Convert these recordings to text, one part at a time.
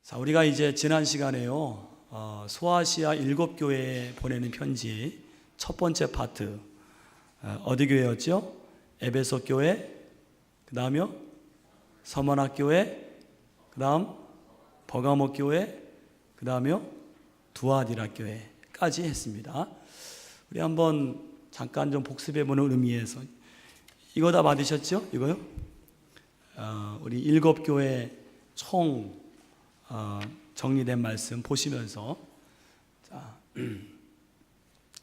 자, 우리가 이제 지난 시간에요, 소아시아 7교회에 보내는 편지 첫 번째 파트, 어디 교회였죠? 에베소 교회, 그 다음이요, 서머나 교회, 그 다음 버가모 교회, 그 다음이요, 두아디라 교회까지 했습니다. 우리 한번 잠깐 좀 복습해보는 의미에서, 이거 다 받으셨죠? 이거요? 우리 7교회 총 정리된 말씀 보시면서, 자,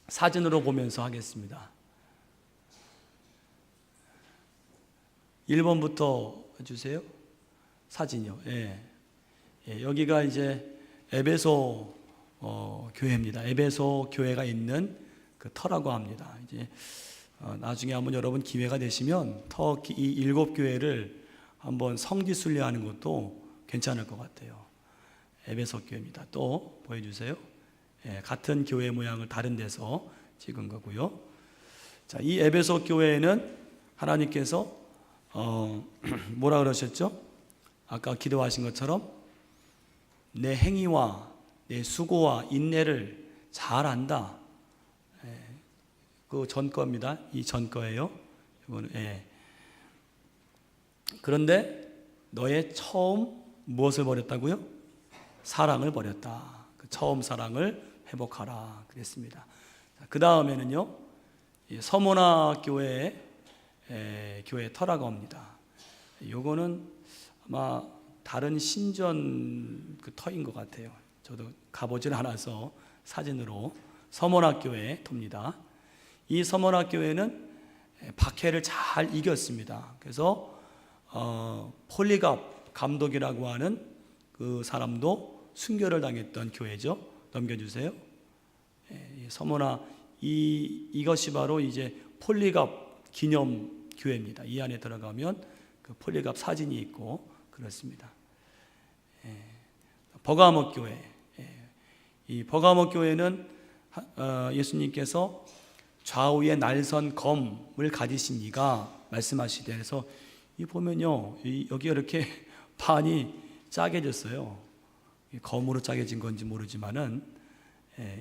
사진으로 보면서 하겠습니다. 1번부터 주세요. 사진이요. 예. 여기가 이제 에베소 교회입니다. 에베소 교회가 있는 그 터라고 합니다. 이제 나중에 한번 여러분 기회가 되시면 터키 이 7교회를 한번 성지 순례하는 것도 괜찮을 것 같아요. 에베소 교회입니다. 또 보여주세요. 같은 교회 모양을 다른 데서 찍은 거고요. 자, 이 에베소 교회에는 하나님께서 뭐라 그러셨죠? 아까 기도하신 것처럼 내 행위와 내 수고와 인내를 잘 안다. 그 전 거입니다. 이 전 거예요. 이거는 그런데 너의 처음 무엇을 버렸다고요? 사랑을 버렸다. 그 처음 사랑을 회복하라 그랬습니다. 그 다음에는요, 서모나 교회의 교회 터라고 합니다. 요거는 아마 다른 신전 그 터인 것 같아요. 저도 가보질 않아서 사진으로. 서모나 교회 터입니다. 이 서모나 교회는 박해를 잘 이겼습니다. 그래서 폴리갑 감독이라고 하는 그 사람도 순교를 당했던 교회죠. 넘겨주세요. 서모나 이것이 바로 이제 폴리갑 기념 교회입니다. 이 안에 들어가면 그 폴리갑 사진이 있고 그렇습니다. 버가모 교회. 이 버가모 교회는 예수님께서 좌우에 날선 검을 가지신 이가 말씀하시되, 그래서 이 보면요, 여기가 이렇게 판이 짜게졌어요. 검으로 짜게진 건지 모르지만은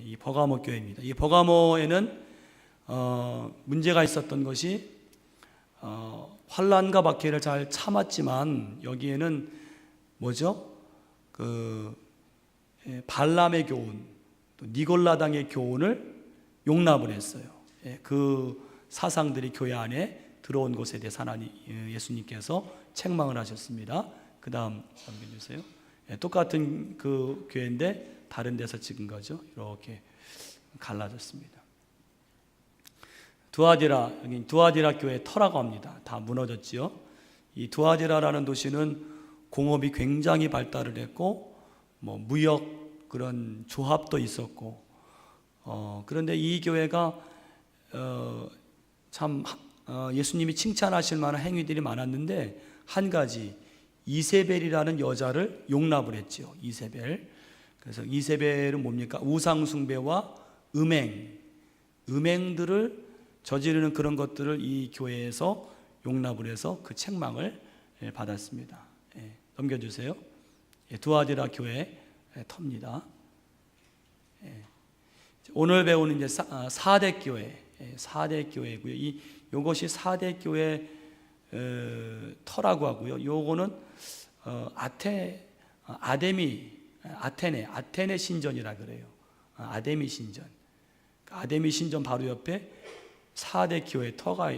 이 버가모 교회입니다. 이 버가모에는 문제가 있었던 것이 환난과 박해를 잘 참았지만 여기에는 뭐죠? 그 발람의 교훈, 또 니골라당의 교훈을 용납을 했어요. 그 사상들이 교회 안에 들어온 것에 대해서 하나님 예수님께서 책망을 하셨습니다. 그 다음 넘겨주세요. 똑같은 그 교회인데 다른 데서 찍은 거죠. 이렇게 갈라졌습니다. 두아디라, 여기 두아디라 교회 터라고 합니다. 다 무너졌지요. 이 두아디라라는 도시는 공업이 굉장히 발달을 했고, 뭐 무역 그런 조합도 있었고, 그런데 이 교회가 참 예수님이 칭찬하실 만한 행위들이 많았는데, 한 가지 이세벨이라는 여자를 용납을 했죠. 이세벨. 그래서 이세벨은 뭡니까? 우상 숭배와 음행들을 저지르는 그런 것들을 이 교회에서 용납을 해서 그 책망을 받았습니다. 넘겨주세요. 두아디라 교회 터입니다. 오늘 배우는 이제 4대 교회, 4대 교회고요. 이것이 4대 교회 터라고 하고요. 요거는 아테네 신전이라 그래요. 아데미 신전. 아데미 신전 바로 옆에 4대 교회 터가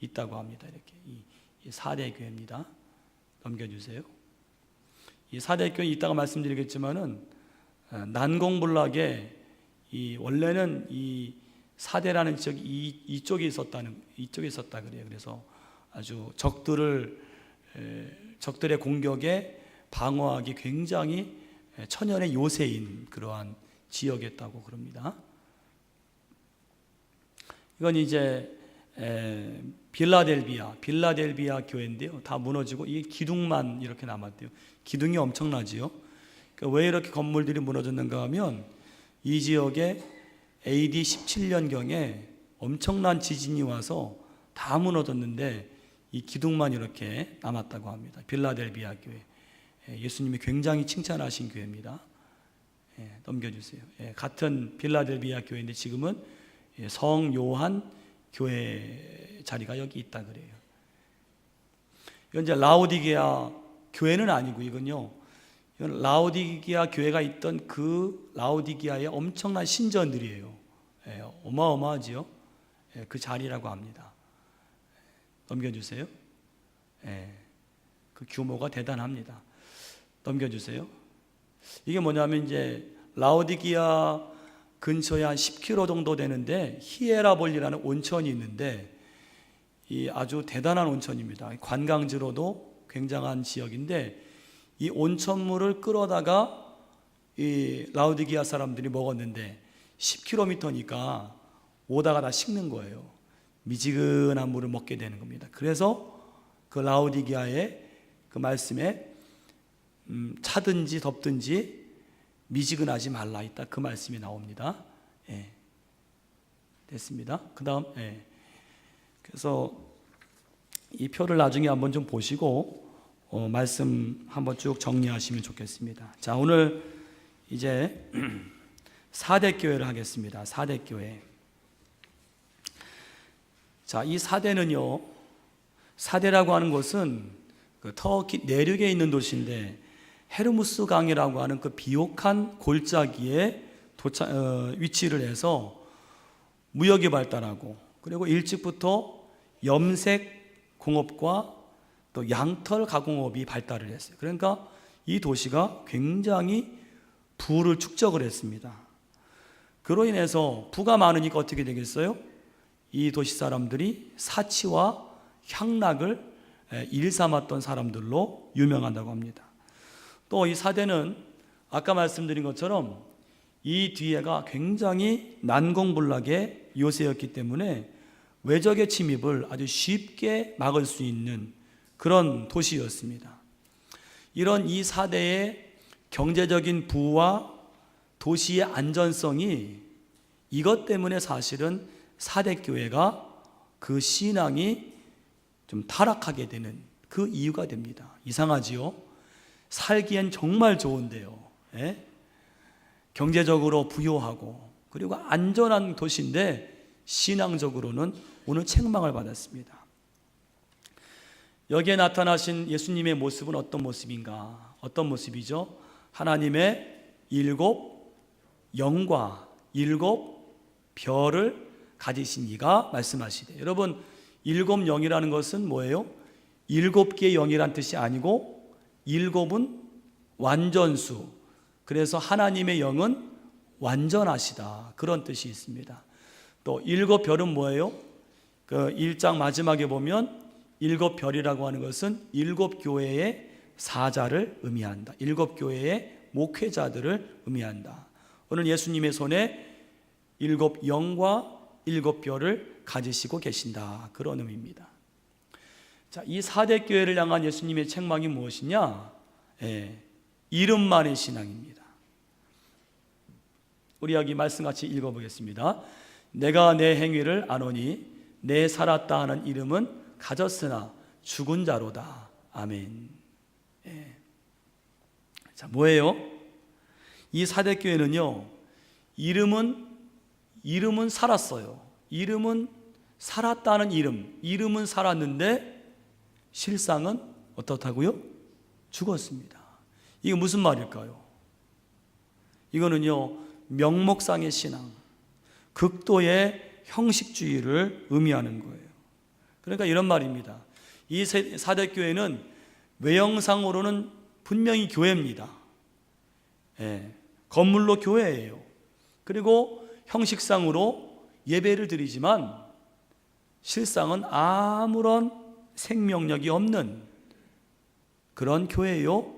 있다고 합니다. 이렇게 이 4대 교회입니다. 넘겨주세요. 이 4대 교회 이따가 말씀드리겠지만은 난공불락에 원래는 이 4대라는 지역이 이쪽에 있었다 그래요. 그래서 아주 적들의 공격에 방어하기 굉장히 천연의 요새인 그러한 지역이었다고 그럽니다. 이건 이제 빌라델비아 교회인데요. 다 무너지고 이 기둥만 이렇게 남았대요. 기둥이 엄청나지요. 그러니까 왜 이렇게 건물들이 무너졌는가 하면 이 지역에 AD 17년경에 엄청난 지진이 와서 다 무너졌는데 이 기둥만 이렇게 남았다고 합니다. 빌라델비아 교회. 예수님이 굉장히 칭찬하신 교회입니다. 넘겨주세요. 같은 빌라델비아 교회인데 지금은 성 요한 교회 자리가 여기 있다 그래요. 이건 이제 라오디게아 교회는 아니고 이건 라오디게아 교회가 있던 그 라오디게아의 엄청난 신전들이에요. 어마어마하지요. 그 자리라고 합니다. 넘겨주세요. 그 규모가 대단합니다. 넘겨주세요. 이게 뭐냐면 이제 라오디게아 근처에 한 10km 정도 되는데 히에라볼리라는 온천이 있는데 이 아주 대단한 온천입니다. 관광지로도 굉장한 지역인데 이 온천물을 끌어다가 이 라오디게아 사람들이 먹었는데 10km니까 오다가 다 식는 거예요. 미지근한 물을 먹게 되는 겁니다. 그래서 그 라오디게아의 그 말씀에 차든지 덥든지 미지근하지 말라 있다 그 말씀이 나옵니다. 됐습니다. 그 다음 그래서 이 표를 나중에 한번 좀 보시고 말씀 한번 쭉 정리하시면 좋겠습니다. 자, 오늘 이제 4대 교회를 하겠습니다. 4대 교회. 자, 이 4대는요, 4대라고 하는 곳은 그 터키 내륙에 있는 도시인데 헤르무스 강이라고 하는 그 비옥한 골짜기에 위치를 해서 무역이 발달하고 그리고 일찍부터 염색 공업과 또 양털 가공업이 발달을 했어요. 그러니까 이 도시가 굉장히 부를 축적을 했습니다. 그로 인해서 부가 많으니까 어떻게 되겠어요? 이 도시 사람들이 사치와 향락을 일삼았던 사람들로 유명하다고 합니다. 또 이 4대는 아까 말씀드린 것처럼 이 뒤에가 굉장히 난공불락의 요새였기 때문에 외적의 침입을 아주 쉽게 막을 수 있는 그런 도시였습니다. 이런 이 4대의 경제적인 부와 도시의 안전성이 이것 때문에 사실은 4대 교회가 그 신앙이 좀 타락하게 되는 그 이유가 됩니다. 이상하지요? 살기엔 정말 좋은데요. 경제적으로 부유하고 그리고 안전한 도시인데 신앙적으로는 오늘 책망을 받았습니다. 여기에 나타나신 예수님의 모습은 어떤 모습인가? 어떤 모습이죠? 하나님의 7 영과 7 별을 가지신 이가 말씀하시되, 여러분 7 영이라는 것은 뭐예요? 7개의 영이란 뜻이 아니고 7은 완전수, 그래서 하나님의 영은 완전하시다 그런 뜻이 있습니다. 또 7 별은 뭐예요? 그 1장 마지막에 보면 7 별이라고 하는 것은 7 교회의 사자를 의미한다. 7 교회의 목회자들을 의미한다. 오늘 예수님의 손에 7 영과 7 별을 가지시고 계신다 그런 의미입니다. 자, 이 4대 교회를 향한 예수님의 책망이 무엇이냐? 이름만의 신앙입니다. 우리 여기 말씀 같이 읽어보겠습니다. 내가 내 행위를 아노니 내 살았다 하는 이름은 가졌으나 죽은 자로다. 아멘. 자, 뭐예요? 이 4대 교회는요, 이름은 살았어요. 이름은 살았다는 이름은 살았는데 실상은 어떻다고요? 죽었습니다. 이게 무슨 말일까요? 이거는요, 명목상의 신앙, 극도의 형식주의를 의미하는 거예요. 그러니까 이런 말입니다. 이 4대 교회는 외형상으로는 분명히 교회입니다. 건물로 교회예요. 그리고 형식상으로 예배를 드리지만 실상은 아무런 생명력이 없는 그런 교회요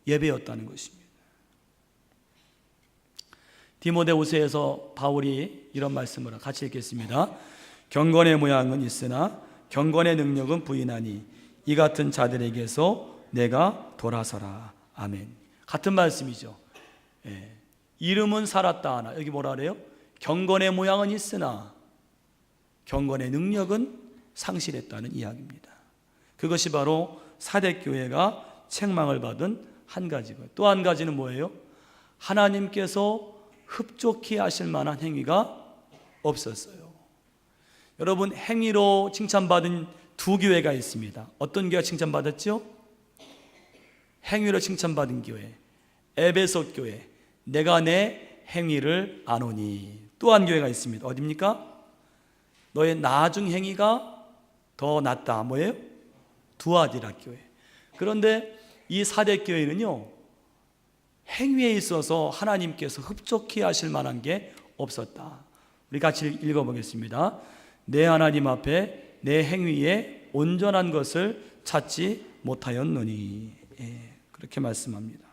예배였다는 것입니다. 디모데후서에서 바울이 이런 말씀을 같이 읽겠습니다. 경건의 모양은 있으나 경건의 능력은 부인하니 이 같은 자들에게서 내가 돌아서라. 아멘. 같은 말씀이죠. 이름은 살았다 하나, 여기 뭐라 그래요? 경건의 모양은 있으나 경건의 능력은 상실했다는 이야기입니다. 그것이 바로 4대 교회가 책망을 받은 한 가지고요. 또 한 가지는 뭐예요? 하나님께서 흡족히 하실 만한 행위가 없었어요. 여러분, 행위로 칭찬받은 두 교회가 있습니다. 어떤 교회가 칭찬받았죠? 행위로 칭찬받은 교회, 에베소 교회. 내가 내 행위를 아노니. 또 한 교회가 있습니다. 어디입니까? 너의 나중 행위가 더 낫다. 뭐예요? 두아디라 교회. 그런데 이 사대 교회는요, 행위에 있어서 하나님께서 흡족히 하실 만한 게 없었다. 우리 같이 읽어보겠습니다. 내 하나님 앞에 내 행위에 온전한 것을 찾지 못하였느니. 그렇게 말씀합니다.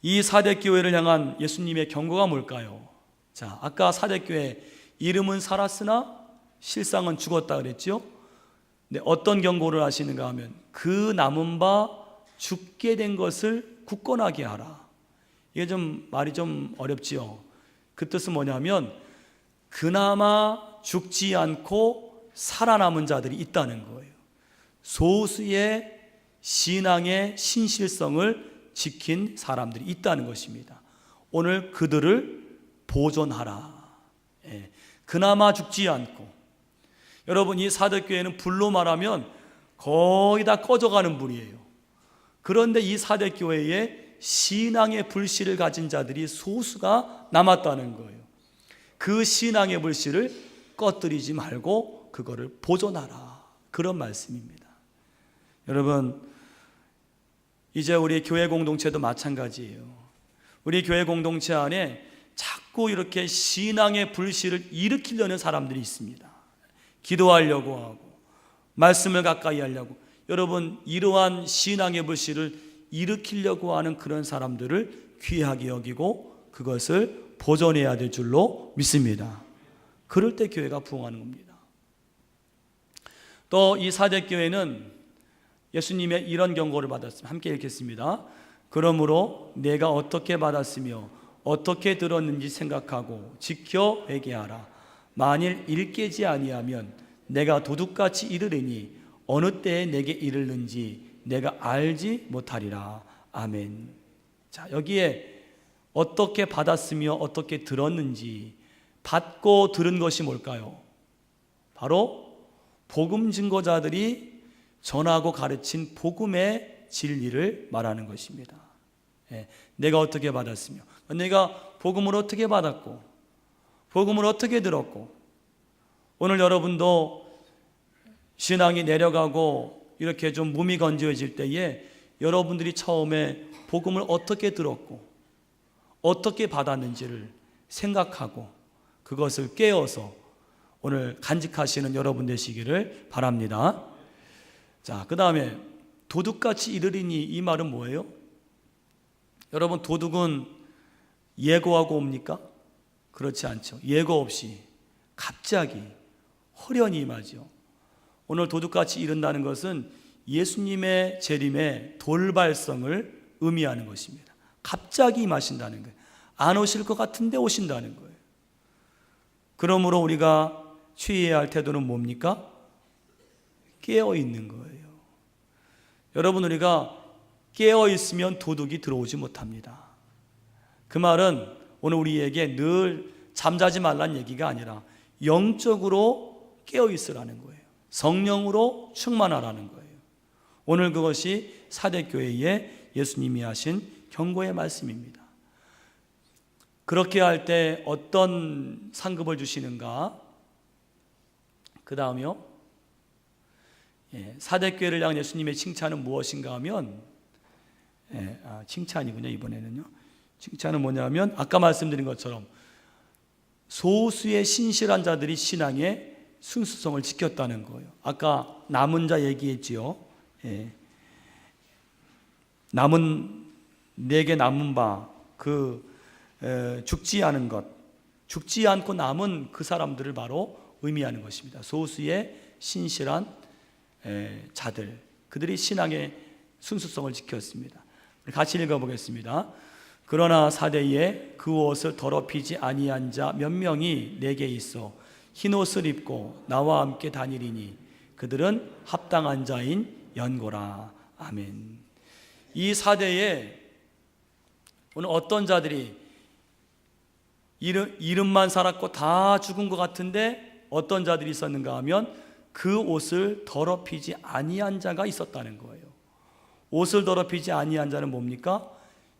이 사대교회를 향한 예수님의 경고가 뭘까요? 자, 아까 사대교회 이름은 살았으나 실상은 죽었다 그랬죠? 근데 어떤 경고를 하시는가 하면 그 남은 바 죽게 된 것을 굳건하게 하라. 이게 좀 말이 좀 어렵지요. 그 뜻은 뭐냐면 그나마 죽지 않고 살아남은 자들이 있다는 거예요. 소수의 신앙의 신실성을 지킨 사람들이 있다는 것입니다. 오늘 그들을 보존하라. 그나마 죽지 않고. 여러분, 이 사대교회는 불로 말하면 거의 다 꺼져가는 불이에요. 그런데 이 사대교회에 신앙의 불씨를 가진 자들이 소수가 남았다는 거예요. 그 신앙의 불씨를 꺼뜨리지 말고 그거를 보존하라. 그런 말씀입니다. 여러분, 이제 우리 교회 공동체도 마찬가지예요. 우리 교회 공동체 안에 자꾸 이렇게 신앙의 불씨를 일으키려는 사람들이 있습니다. 기도하려고 하고 말씀을 가까이 하려고. 여러분, 이러한 신앙의 불씨를 일으키려고 하는 그런 사람들을 귀하게 여기고 그것을 보존해야 될 줄로 믿습니다. 그럴 때 교회가 부흥하는 겁니다. 또 이 사대교회는 예수님의 이런 경고를 받았습니다. 함께 읽겠습니다. 그러므로 내가 어떻게 받았으며 어떻게 들었는지 생각하고 지켜 회개하라. 만일 일깨지 아니하면 내가 도둑같이 이르리니 어느 때에 내게 이르는지 내가 알지 못하리라. 아멘. 자, 여기에 어떻게 받았으며 어떻게 들었는지, 받고 들은 것이 뭘까요? 바로 복음 증거자들이 전하고 가르친 복음의 진리를 말하는 것입니다. 내가 어떻게 받았으며, 내가 복음을 어떻게 받았고, 복음을 어떻게 들었고, 오늘 여러분도 신앙이 내려가고 이렇게 좀 몸이 건조해질 때에 여러분들이 처음에 복음을 어떻게 들었고 어떻게 받았는지를 생각하고 그것을 깨어서 오늘 간직하시는 여러분 되시기를 바랍니다. 자, 그 다음에 도둑같이 이르리니, 이 말은 뭐예요? 여러분, 도둑은 예고하고 옵니까? 그렇지 않죠. 예고 없이 갑자기 호련히 임하죠. 오늘 도둑같이 이른다는 것은 예수님의 재림의 돌발성을 의미하는 것입니다. 갑자기 임하신다는 거예요. 안 오실 것 같은데 오신다는 거예요. 그러므로 우리가 취해야 할 태도는 뭡니까? 깨어 있는 거예요. 여러분, 우리가 깨어 있으면 도둑이 들어오지 못합니다. 그 말은 오늘 우리에게 늘 잠자지 말라는 얘기가 아니라 영적으로 깨어 있으라는 거예요. 성령으로 충만하라는 거예요. 오늘 그것이 사대교회에 예수님이 하신 경고의 말씀입니다. 그렇게 할 때 어떤 상급을 주시는가? 그 다음이요. 사대교회를 향한 예수님의 칭찬은 무엇인가 하면, 칭찬이군요, 이번에는요. 칭찬은 뭐냐면 아까 말씀드린 것처럼 소수의 신실한 자들이 신앙의 순수성을 지켰다는 거예요. 아까 남은 자 얘기했지요. 내게 남은 바, 죽지 않은 것, 죽지 않고 남은 그 사람들을 바로 의미하는 것입니다. 소수의 신실한 자들, 그들이 신앙의 순수성을 지켰습니다. 같이 읽어보겠습니다. 그러나 사대에 그 옷을 더럽히지 아니한 자 몇 명이 내게 있어 흰 옷을 입고 나와 함께 다니리니 그들은 합당한 자인 연고라. 아멘. 이 사대에 오늘 어떤 자들이 이름만 살았고 다 죽은 것 같은데 어떤 자들이 있었는가 하면 그 옷을 더럽히지 아니한 자가 있었다는 거예요. 옷을 더럽히지 아니한 자는 뭡니까?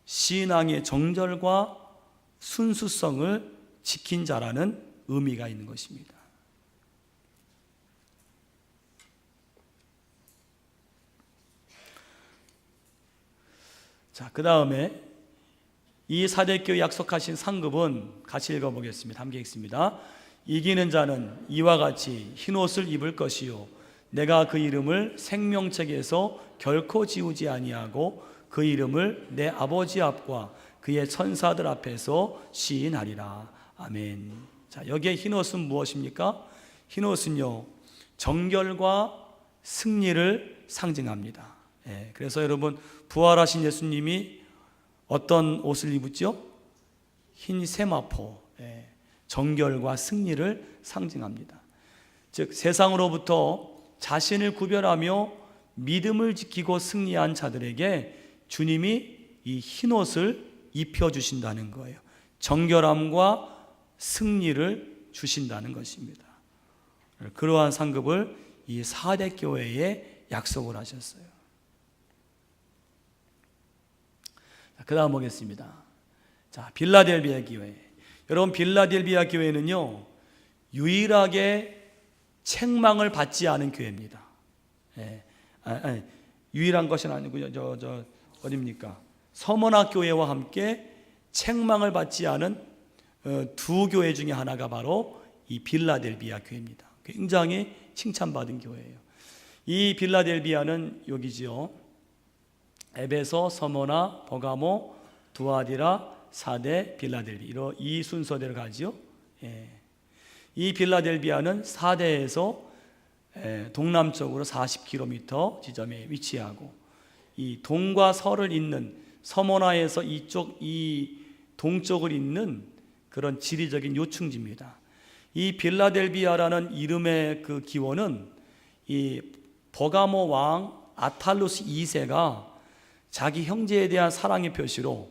신앙의 정절과 순수성을 지킨 자라는 의미가 있는 것입니다. 자, 그 다음에 이 사대교회 약속하신 상급은 같이 읽어보겠습니다. 함께 읽습니다. 이기는 자는 이와 같이 흰 옷을 입을 것이요 내가 그 이름을 생명책에서 결코 지우지 아니하고 그 이름을 내 아버지 앞과 그의 천사들 앞에서 시인하리라. 아멘. 자, 여기에 흰 옷은 무엇입니까? 흰 옷은요 정결과 승리를 상징합니다. 그래서 여러분 부활하신 예수님이 어떤 옷을 입었죠? 흰 세마포, 정결과 승리를 상징합니다. 즉 세상으로부터 자신을 구별하며 믿음을 지키고 승리한 자들에게 주님이 이 흰 옷을 입혀주신다는 거예요. 정결함과 승리를 주신다는 것입니다. 그러한 상급을 이 사대교회에 약속을 하셨어요. 그 다음 보겠습니다. 자, 빌라델비아 교회. 여러분 빌라델비아 교회는요 유일하게 책망을 받지 않은 교회입니다. 유일한 것은 아니고요. 어딥니까? 서머나 교회와 함께 책망을 받지 않은 두 교회 중에 하나가 바로 이 빌라델비아 교회입니다. 굉장히 칭찬받은 교회예요. 이 빌라델비아는 여기지요. 에베소, 서머나, 버가모, 두아디라, 사대, 빌라델비아 이 순서대로 가지요. 이 빌라델비아는 사대에서 동남쪽으로 40km 지점에 위치하고 이 동과 서를 잇는 서머나에서 이 동쪽을 잇는 그런 지리적인 요충지입니다. 이 빌라델비아라는 이름의 그 기원은 이 버가모 왕 아탈루스 2세가 자기 형제에 대한 사랑의 표시로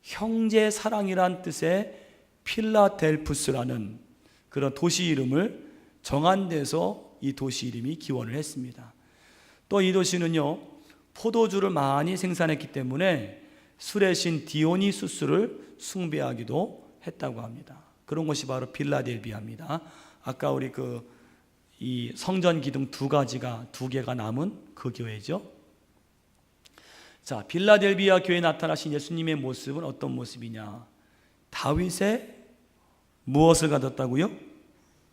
형제 사랑이란 뜻의 필라델푸스라는 그런 도시 이름을 정한 데서 이 도시 이름이 기원을 했습니다. 또 이 도시는요 포도주를 많이 생산했기 때문에 술의 신 디오니수스를 숭배하기도 했다고 합니다. 그런 것이 바로 빌라델비아입니다. 아까 우리 이 성전 기둥 두 개가 남은 그 교회죠. 자, 빌라델비아 교회에 나타나신 예수님의 모습은 어떤 모습이냐? 다윗의 무엇을 가졌다고요?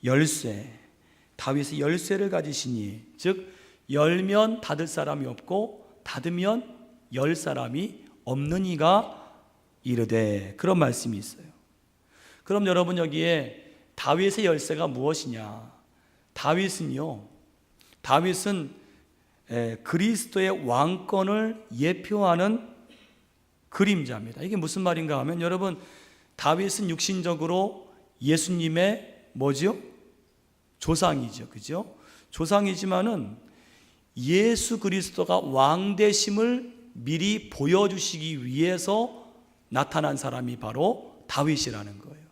열쇠. 다윗의 열쇠를 가지시니, 즉 열면 닫을 사람이 없고 닫으면 열 사람이 없는 이가 이르되, 그런 말씀이 있어요. 그럼 여러분 여기에 다윗의 열쇠가 무엇이냐? 다윗은 그리스도의 왕권을 예표하는 그림자입니다. 이게 무슨 말인가 하면 여러분 다윗은 육신적으로 예수님의 뭐죠? 조상이죠. 그죠? 조상이지만은 예수 그리스도가 왕 되심을 미리 보여주시기 위해서 나타난 사람이 바로 다윗이라는 거예요.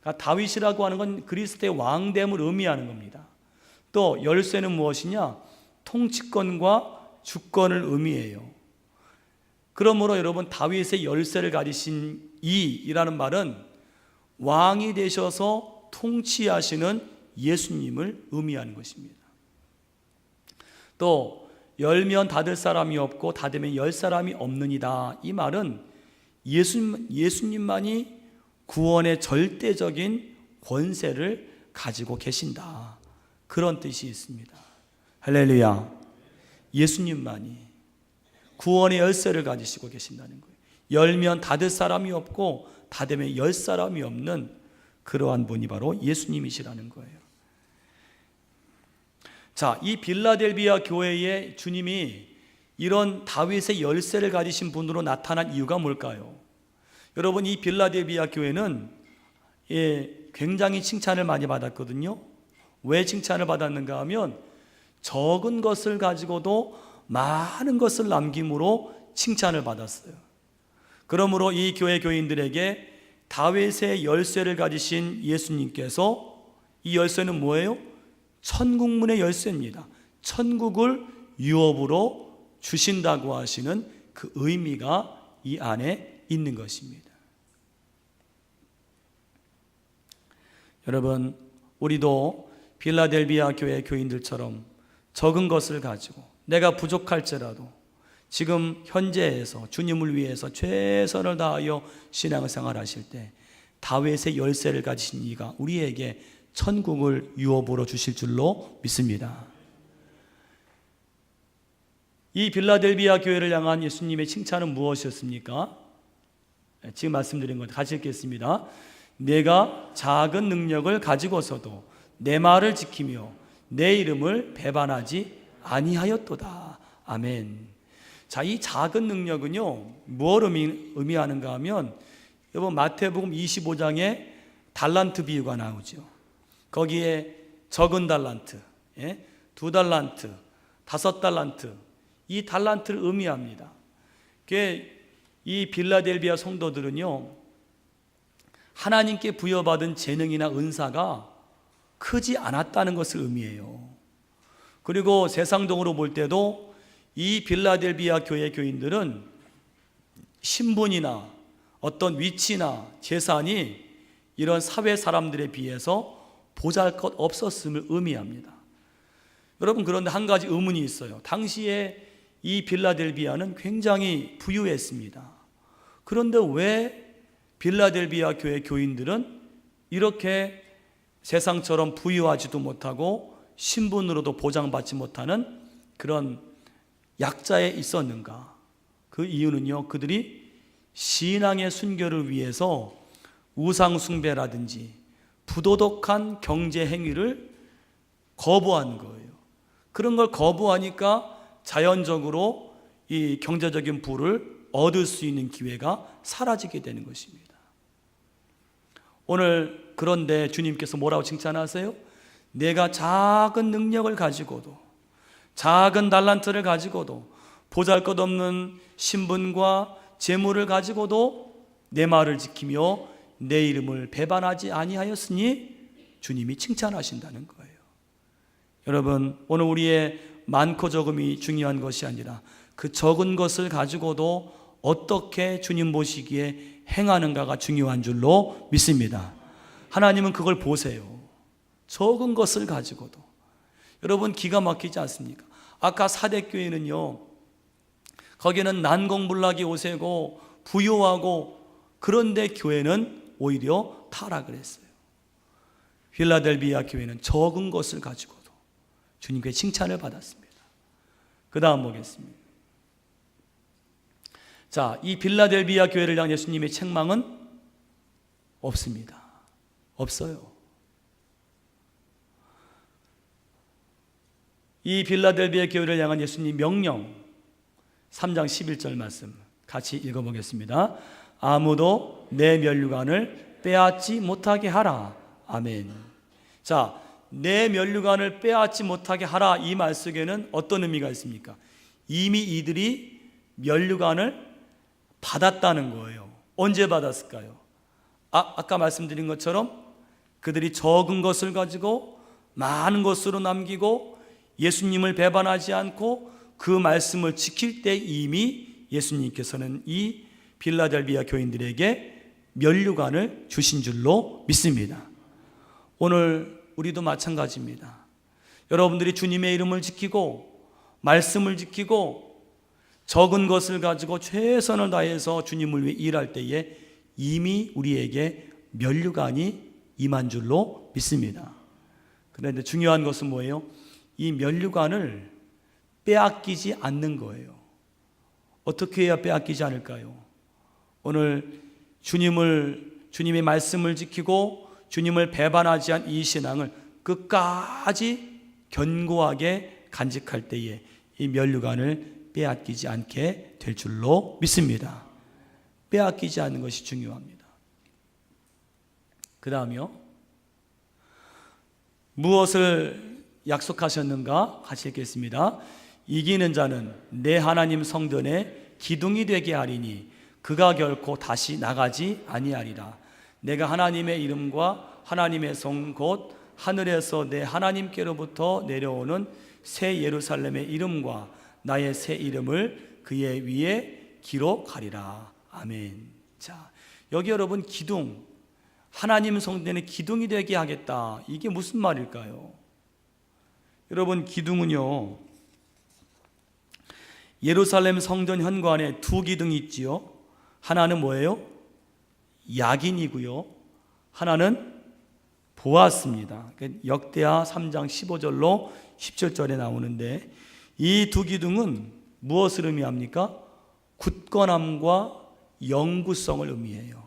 그러니까 다윗이라고 하는 건 그리스도의 왕됨을 의미하는 겁니다. 또 열쇠는 무엇이냐? 통치권과 주권을 의미해요. 그러므로 여러분 다윗의 열쇠를 가지신 이라는 말은 왕이 되셔서 통치하시는 예수님을 의미하는 것입니다. 또 열면 닫을 사람이 없고 닫으면 열 사람이 없느니라, 이 말은 예수님만이 구원의 절대적인 권세를 가지고 계신다, 그런 뜻이 있습니다. 할렐루야. 예수님만이 구원의 열쇠를 가지시고 계신다는 거예요. 열면 닫을 사람이 없고 닫으면 열 사람이 없는 그러한 분이 바로 예수님이시라는 거예요. 자, 이 빌라델비아 교회에 주님이 이런 다윗의 열쇠를 가지신 분으로 나타난 이유가 뭘까요? 여러분 이 빌라델비아 교회는 굉장히 칭찬을 많이 받았거든요. 왜 칭찬을 받았는가 하면 적은 것을 가지고도 많은 것을 남김으로 칭찬을 받았어요. 그러므로 이 교회 교인들에게 다윗의 열쇠를 가지신 예수님께서 이 열쇠는 뭐예요? 천국문의 열쇠입니다. 천국을 유업으로 주신다고 하시는 그 의미가 이 안에 있는 것입니다. 여러분, 우리도 빌라델비아 교회 교인들처럼 적은 것을 가지고 내가 부족할지라도 지금 현재에서 주님을 위해서 최선을 다하여 신앙생활 하실 때 다윗의 열쇠를 가지신 이가 우리에게 천국을 유업으로 주실 줄로 믿습니다. 이 빌라델비아 교회를 향한 예수님의 칭찬은 무엇이었습니까? 지금 말씀드린 것 같이 읽겠습니다. 내가 작은 능력을 가지고서도 내 말을 지키며 내 이름을 배반하지 아니하였도다. 아멘. 자, 이 작은 능력은요, 뭘 의미하는가 하면, 여러분 마태복음 25장에 달란트 비유가 나오죠. 거기에 적은 달란트, 2달란트, 5달란트, 이 달란트를 의미합니다. 이 빌라델비아 성도들은요, 하나님께 부여받은 재능이나 은사가 크지 않았다는 것을 의미해요. 그리고 세상적으로 볼 때도 이 빌라델비아 교회 교인들은 신분이나 어떤 위치나 재산이 이런 사회 사람들에 비해서 보잘것 없었음을 의미합니다. 여러분, 그런데 한 가지 의문이 있어요. 당시에 이 빌라델비아는 굉장히 부유했습니다. 그런데 왜 빌라델비아 교회 교인들은 이렇게 세상처럼 부유하지도 못하고 신분으로도 보장받지 못하는 그런 약자에 있었는가? 그 이유는요, 그들이 신앙의 순결을 위해서 우상 숭배라든지 부도덕한 경제 행위를 거부한 거예요. 그런 걸 거부하니까 자연적으로 이 경제적인 부를 얻을 수 있는 기회가 사라지게 되는 것입니다. 오늘 그런데 주님께서 뭐라고 칭찬하세요? 내가 작은 능력을 가지고도, 작은 달란트를 가지고도, 보잘것없는 신분과 재물을 가지고도 내 말을 지키며 내 이름을 배반하지 아니하였으니 주님이 칭찬하신다는 거예요. 여러분, 오늘 우리의 많고 적음이 중요한 것이 아니라 그 적은 것을 가지고도 어떻게 주님 보시기에 행하는가가 중요한 줄로 믿습니다. 하나님은 그걸 보세요. 적은 것을 가지고도. 여러분, 기가 막히지 않습니까? 아까 사대교회는요, 거기는 난공불락이 오세고 부유하고, 그런데 교회는 오히려 타락을 했어요. 필라델비아 교회는 적은 것을 가지고도 주님께 칭찬을 받았습니다. 그 다음 보겠습니다. 자, 이 빌라델비아 교회를 향한 예수님의 책망은 없습니다. 없어요. 이 빌라델비아 교회를 향한 예수님 명령 3장 11절 말씀 같이 읽어보겠습니다. 아무도 내 면류관을 빼앗지 못하게 하라. 아멘. 자, 내 면류관을 빼앗지 못하게 하라, 이 말 속에는 어떤 의미가 있습니까? 이미 이들이 면류관을 받았다는 거예요. 언제 받았을까요? 아까 말씀드린 것처럼 그들이 적은 것을 가지고 많은 것으로 남기고 예수님을 배반하지 않고 그 말씀을 지킬 때 이미 예수님께서는 이 빌라델비아 교인들에게 면류관을 주신 줄로 믿습니다. 오늘 우리도 마찬가지입니다. 여러분들이 주님의 이름을 지키고 말씀을 지키고 적은 것을 가지고 최선을 다해서 주님을 위해 일할 때에 이미 우리에게 면류관이 임한 줄로 믿습니다. 그런데 중요한 것은 뭐예요? 이 면류관을 빼앗기지 않는 거예요. 어떻게 해야 빼앗기지 않을까요? 오늘 주님의 말씀을 지키고 주님을 배반하지 않은 이 신앙을 끝까지 견고하게 간직할 때에 이 면류관을 빼앗기지 않게 될 줄로 믿습니다. 빼앗기지 않는 것이 중요합니다. 그 다음이요, 무엇을 약속하셨는가 같이 읽겠습니다. 이기는 자는 내 하나님 성전의 기둥이 되게 하리니 그가 결코 다시 나가지 아니하리라. 내가 하나님의 이름과 하나님의 성 곧 하늘에서 내 하나님께로부터 내려오는 새 예루살렘의 이름과 나의 새 이름을 그의 위에 기록하리라. 아멘. 자, 여기 여러분 기둥, 하나님 성전의 기둥이 되게 하겠다. 이게 무슨 말일까요? 여러분 기둥은요, 예루살렘 성전 현관에 두 기둥이 있지요. 하나는 뭐예요? 야긴이고요. 하나는 보아스입니다. 역대하 3장 15절로 17절에 나오는데 이 두 기둥은 무엇을 의미합니까? 굳건함과 영구성을 의미해요.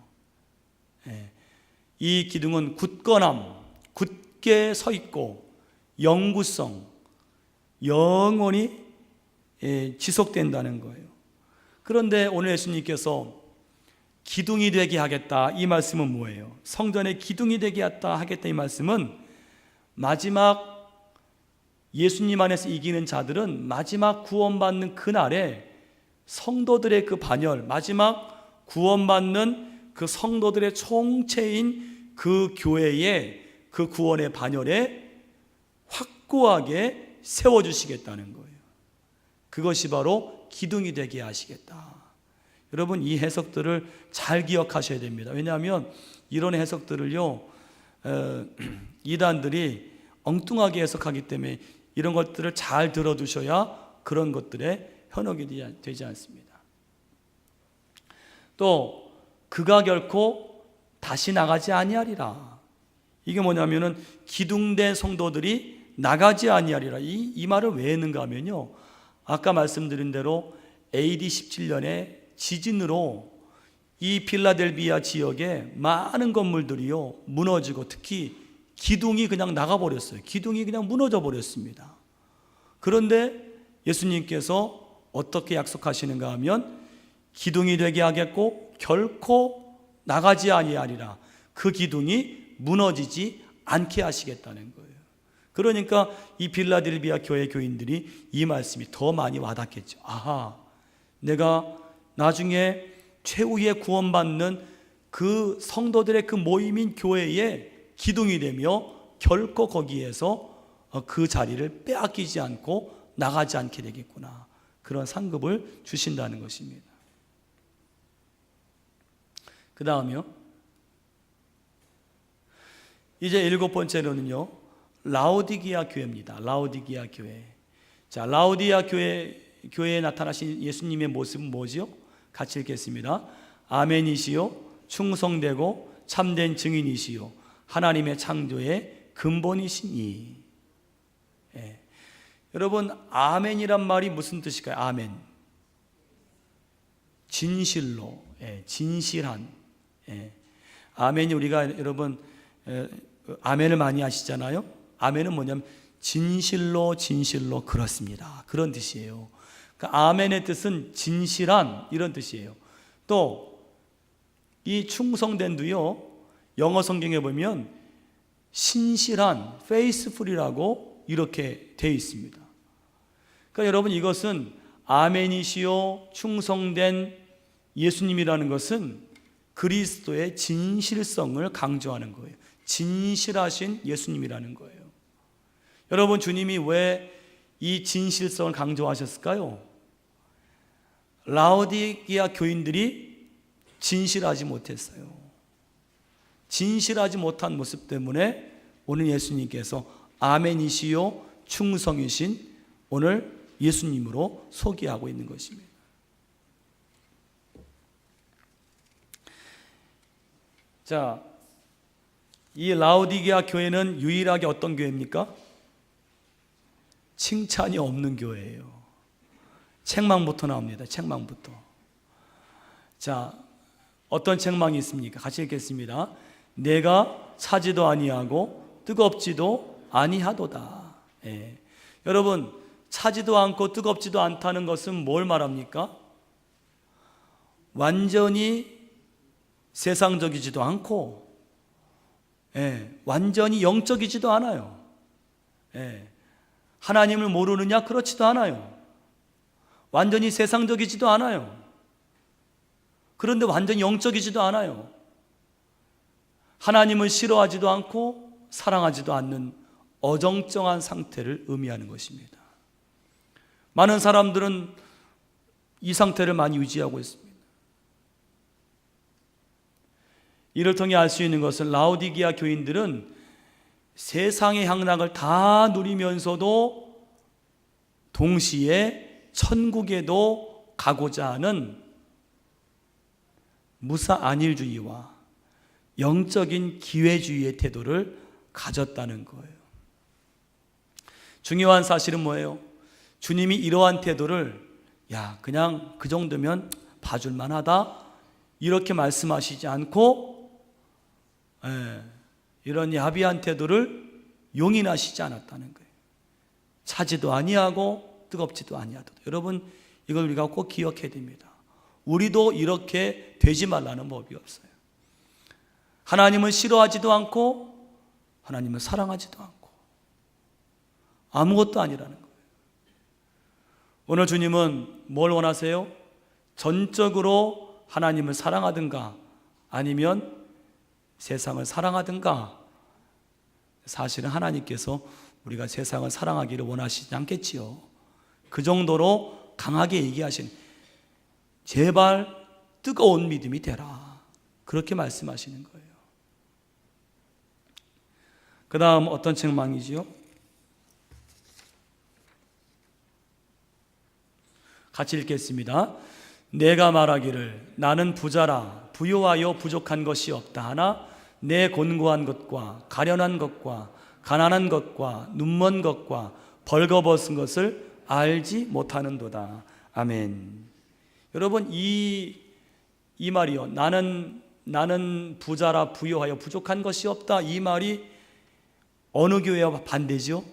이 기둥은 굳건함, 굳게 서 있고 영구성, 영원히 지속된다는 거예요. 그런데 오늘 예수님께서 기둥이 되게 하겠다, 이 말씀은 뭐예요? 성전의 기둥이 되게 하겠다 이 말씀은 마지막 예수님 안에서 이기는 자들은 마지막 구원받는 그날에 성도들의 그 반열, 마지막 구원받는 그 성도들의 총체인 그 교회의 그 구원의 반열에 확고하게 세워주시겠다는 거예요. 그것이 바로 기둥이 되게 하시겠다. 여러분 이 해석들을 잘 기억하셔야 됩니다. 왜냐하면 이런 해석들을요 이단들이 엉뚱하게 해석하기 때문에 이런 것들을 잘 들어두셔야 그런 것들에 현혹이 되지 않습니다. 또 그가 결코 다시 나가지 아니하리라. 이게 뭐냐면은 기둥된 성도들이 나가지 아니하리라. 이 말을 왜 했는가 하면요, 아까 말씀드린 대로 AD 17년에 지진으로 이 필라델비아 지역에 많은 건물들이요 무너지고 특히 기둥이 그냥 나가버렸어요. 기둥이 그냥 무너져 버렸습니다. 그런데 예수님께서 어떻게 약속하시는가 하면 기둥이 되게 하겠고 결코 나가지 아니하리라. 그 기둥이 무너지지 않게 하시겠다는 거예요. 그러니까 이 필라델비아 교회 교인들이 이 말씀이 더 많이 와닿겠죠. 아하, 내가 나중에 최후의 구원받는 그 성도들의 그 모임인 교회의 기둥이 되며 결코 거기에서 그 자리를 빼앗기지 않고 나가지 않게 되겠구나. 그런 상급을 주신다는 것입니다. 그 다음이요, 이제 7번째로는요 라오디게아 교회입니다. 라오디게아 교회. 자, 라오디게아 교회에 나타나신 예수님의 모습은 뭐지요? 같이 읽겠습니다. 아멘이시요 충성되고 참된 증인이시요 하나님의 창조의 근본이시니. 여러분 아멘이란 말이 무슨 뜻일까요? 아멘, 진실로, 진실한. 아멘이 우리가 여러분 아멘을 많이 하시잖아요. 아멘은 뭐냐면 진실로 진실로 그렇습니다, 그런 뜻이에요. 그러니까 아멘의 뜻은 진실한, 이런 뜻이에요. 또 이 충성된도요 영어 성경에 보면 신실한, faithful이라고 이렇게 되어 있습니다. 그러니까 여러분 이것은 아멘이시요 충성된 예수님이라는 것은 그리스도의 진실성을 강조하는 거예요. 진실하신 예수님이라는 거예요. 여러분 주님이 왜 이 진실성을 강조하셨을까요? 라오디게아 교인들이 진실하지 못했어요. 진실하지 못한 모습 때문에 오늘 예수님께서 아멘이시요 충성이신 오늘 예수님으로 소개하고 있는 것입니다. 자, 이 라오디게아 교회는 유일하게 어떤 교회입니까? 칭찬이 없는 교회예요. 책망부터 나옵니다. 책망부터. 자, 어떤 책망이 있습니까? 같이 읽겠습니다. 내가 차지도 아니하고 뜨겁지도 아니하도다. 여러분 차지도 않고 뜨겁지도 않다는 것은 뭘 말합니까? 완전히 세상적이지도 않고 완전히 영적이지도 않아요. 하나님을 모르느냐? 그렇지도 않아요. 완전히 세상적이지도 않아요. 그런데 완전히 영적이지도 않아요. 하나님을 싫어하지도 않고 사랑하지도 않는 어정쩡한 상태를 의미하는 것입니다. 많은 사람들은 이 상태를 많이 유지하고 있습니다. 이를 통해 알 수 있는 것은 라오디게아 교인들은 세상의 향락을 다 누리면서도 동시에 천국에도 가고자 하는 무사안일주의와 영적인 기회주의의 태도를 가졌다는 거예요. 중요한 사실은 뭐예요? 주님이 이러한 태도를 그냥 그 정도면 봐줄만 하다 이렇게 말씀하시지 않고 이런 야비한 태도를 용인하시지 않았다는 거예요. 차지도 아니하고 뜨겁지도 아니하다. 여러분, 이걸 우리가 꼭 기억해야 됩니다. 우리도 이렇게 되지 말라는 법이 없어요. 하나님을 싫어하지도 않고 하나님을 사랑하지도 않고 아무것도 아니라는 거예요. 오늘 주님은 뭘 원하세요? 전적으로 하나님을 사랑하든가 아니면 세상을 사랑하든가. 사실은 하나님께서 우리가 세상을 사랑하기를 원하시지 않겠지요. 그 정도로 강하게 얘기하시는, 제발 뜨거운 믿음이 되라, 그렇게 말씀하시는 거예요. 그 다음 어떤 책망이지요? 같이 읽겠습니다. 내가 말하기를 나는 부자라 부요하여 부족한 것이 없다 하나 내 곤고한 것과 가련한 것과 가난한 것과 눈먼 것과 벌거벗은 것을 알지 못하는도다. 아멘. 여러분, 이 말이요, 나는 부자라 부요하여 부족한 것이 없다, 이 말이 어느 교회와 반대죠?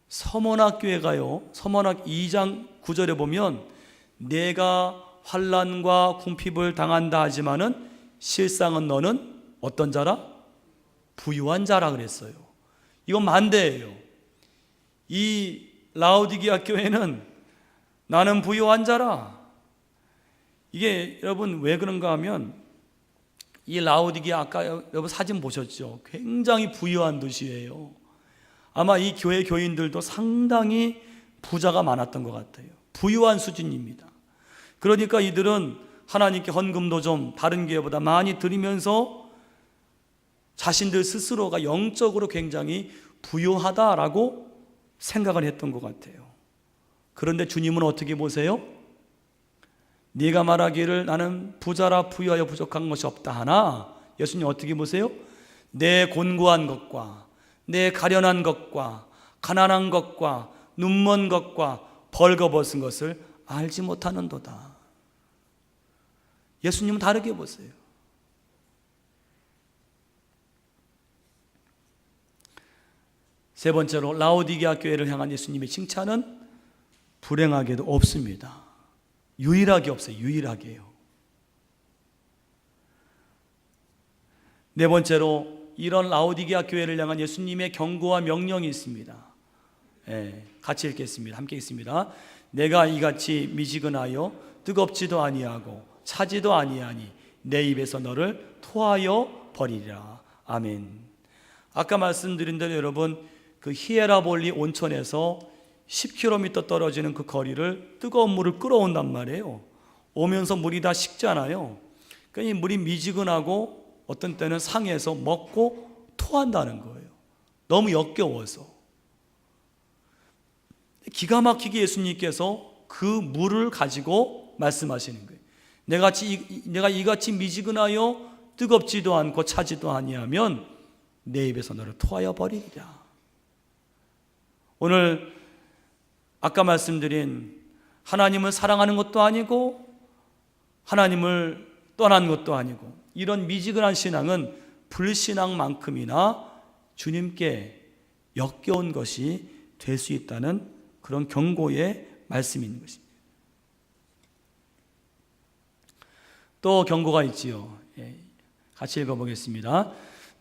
서문학 교회가요, 서문학 2장 9절에 보면 내가 환난과 궁핍을 당한다 하지만은 실상은 너는 어떤 자라? 부유한 자라 그랬어요. 이건 반대예요. 이 라오디게아 교회는 나는 부유한 자라. 이게 여러분 왜 그런가 하면 이 라오디게아, 아까 여러분 사진 보셨죠? 굉장히 부유한 도시예요. 아마 이 교회 교인들도 상당히 부자가 많았던 것 같아요. 부유한 수준입니다. 그러니까 이들은 하나님께 헌금도 좀 다른 교회보다 많이 드리면서 자신들 스스로가 영적으로 굉장히 부유하다라고 생각을 했던 것 같아요. 그런데 주님은 어떻게 보세요? 네가 말하기를 나는 부자라 부유하여 부족한 것이 없다 하나, 예수님 어떻게 보세요? 내 곤고한 것과 내 가련한 것과 가난한 것과 눈먼 것과 벌거벗은 것을 알지 못하는도다. 예수님은 다르게 보세요. 세 번째로 라오디게아 교회를 향한 예수님의 칭찬은 불행하게도 없습니다. 유일하게 없어요. 유일하게요. 네 번째로 이런 라오디게아 교회를 향한 예수님의 경고와 명령이 있습니다. 같이 읽겠습니다. 함께 읽습니다. 내가 이같이 미지근하여 뜨겁지도 아니하고 차지도 아니하니 내 입에서 너를 토하여 버리리라. 아멘. 아까 말씀드린 대로 여러분, 그 히에라볼리 온천에서 10km 떨어지는 그 거리를 뜨거운 물을 끌어온단 말이에요. 오면서 물이 다 식잖아요. 그러니까 이 물이 미지근하고 어떤 때는 상해서 먹고 토한다는 거예요. 너무 역겨워서. 기가 막히게 예수님께서 그 물을 가지고 말씀하시는 거예요. 내가 이같이 미지근하여 뜨겁지도 않고 차지도 아니하면 내 입에서 너를 토하여 버리리라. 오늘 아까 말씀드린 하나님을 사랑하는 것도 아니고 하나님을 떠난 것도 아니고 이런 미지근한 신앙은 불신앙만큼이나 주님께 역겨운 것이 될 수 있다는 그런 경고의 말씀인 것입니다. 또 경고가 있지요. 같이 읽어보겠습니다.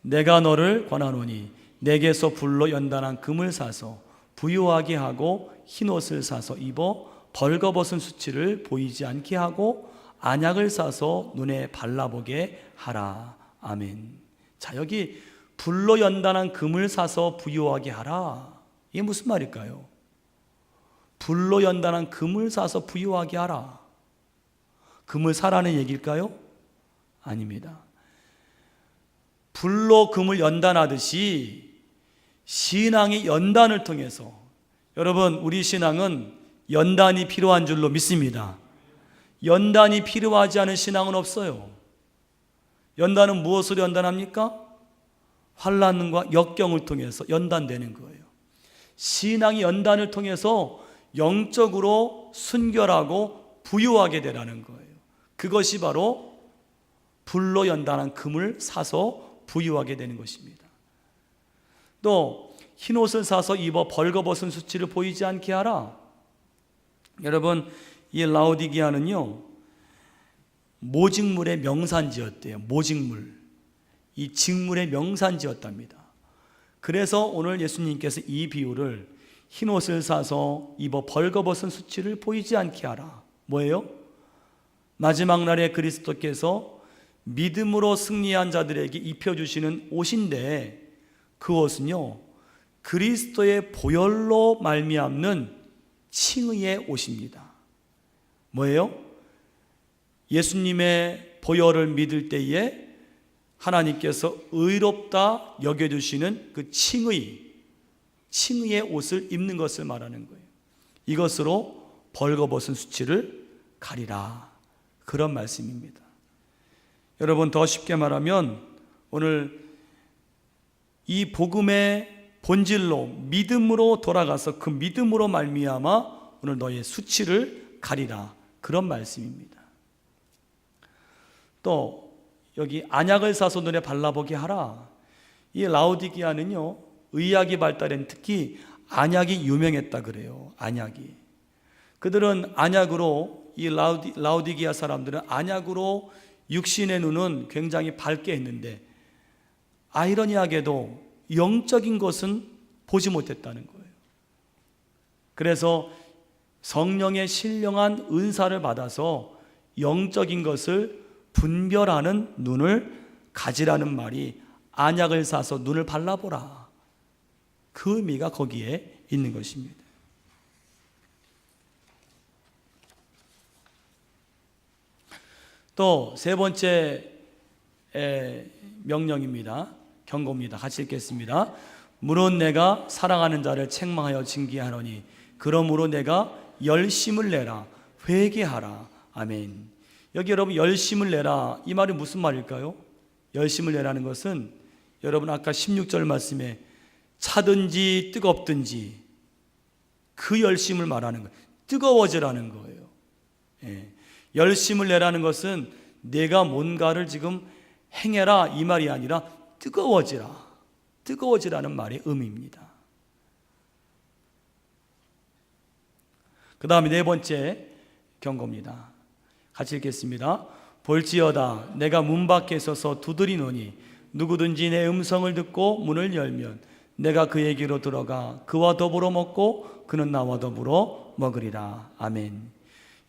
내가 너를 권하노니 내게서 불로 연단한 금을 사서 부유하게 하고 흰옷을 사서 입어 벌거벗은 수치를 보이지 않게 하고 안약을 사서 눈에 발라보게 하라. 아멘. 자, 여기 불로 연단한 금을 사서 부유하게 하라. 이게 무슨 말일까요? 불로 연단한 금을 사서 부유하게 하라. 금을 사라는 얘기일까요? 아닙니다. 불로 금을 연단하듯이 신앙의 연단을 통해서, 여러분, 우리 신앙은 연단이 필요한 줄로 믿습니다. 연단이 필요하지 않은 신앙은 없어요. 연단은 무엇으로 연단합니까? 환난과 역경을 통해서 연단되는 거예요. 신앙의 연단을 통해서 영적으로 순결하고 부유하게 되라는 거예요. 그것이 바로 불로 연단한 금을 사서 부유하게 되는 것입니다. 또 흰옷을 사서 입어 벌거벗은 수치를 보이지 않게 하라. 여러분, 이 라오디게아는요, 모직물의 명산지였대요. 모직물, 이 직물의 명산지였답니다. 그래서 오늘 예수님께서 이 비유를 흰옷을 사서 입어 벌거벗은 수치를 보이지 않게 하라. 뭐예요? 마지막 날에 그리스도께서 믿음으로 승리한 자들에게 입혀주시는 옷인데, 그 옷은요, 그리스도의 보혈로 말미암는 칭의의 옷입니다. 뭐예요? 예수님의 보혈을 믿을 때에 하나님께서 의롭다 여겨주시는 그 칭의의 옷을 입는 것을 말하는 거예요. 이것으로 벌거벗은 수치를 가리라, 그런 말씀입니다. 여러분, 더 쉽게 말하면 오늘 이 복음의 본질로 믿음으로 돌아가서 그 믿음으로 말미암아 오늘 너의 수치를 가리라, 그런 말씀입니다. 또 여기 안약을 사서 눈에 발라보게 하라. 이 라오디게아는요, 의학이 발달한, 특히 안약이 유명했다 그래요. 안약이. 그들은 안약으로, 이 라오디게아 사람들은 안약으로 육신의 눈은 굉장히 밝게 했는데, 아이러니하게도 영적인 것은 보지 못했다는 거예요. 그래서 성령의 신령한 은사를 받아서 영적인 것을 분별하는 눈을 가지라는 말이, 안약을 사서 눈을 발라보라, 그 의미가 거기에 있는 것입니다. 또 세 번째 명령입니다. 경고입니다. 같이 읽겠습니다. 물론 내가 사랑하는 자를 책망하여 징계하노니 그러므로 내가 열심을 내라, 회개하라. 아멘. 여기 여러분, 열심을 내라, 이 말이 무슨 말일까요? 열심을 내라는 것은 여러분, 아까 16절 말씀에 차든지 뜨겁든지 그 열심을 말하는 거예요. 뜨거워지라는 거예요. 예. 열심을 내라는 것은 내가 뭔가를 지금 행해라, 이 말이 아니라 뜨거워지라는 말의 의미입니다. 그 다음에 네 번째 경고입니다. 같이 읽겠습니다. 볼지어다 내가 문 밖에 서서 두드리노니 누구든지 내 음성을 듣고 문을 열면 내가 그에게로 들어가 그와 더불어 먹고 그는 나와 더불어 먹으리라. 아멘.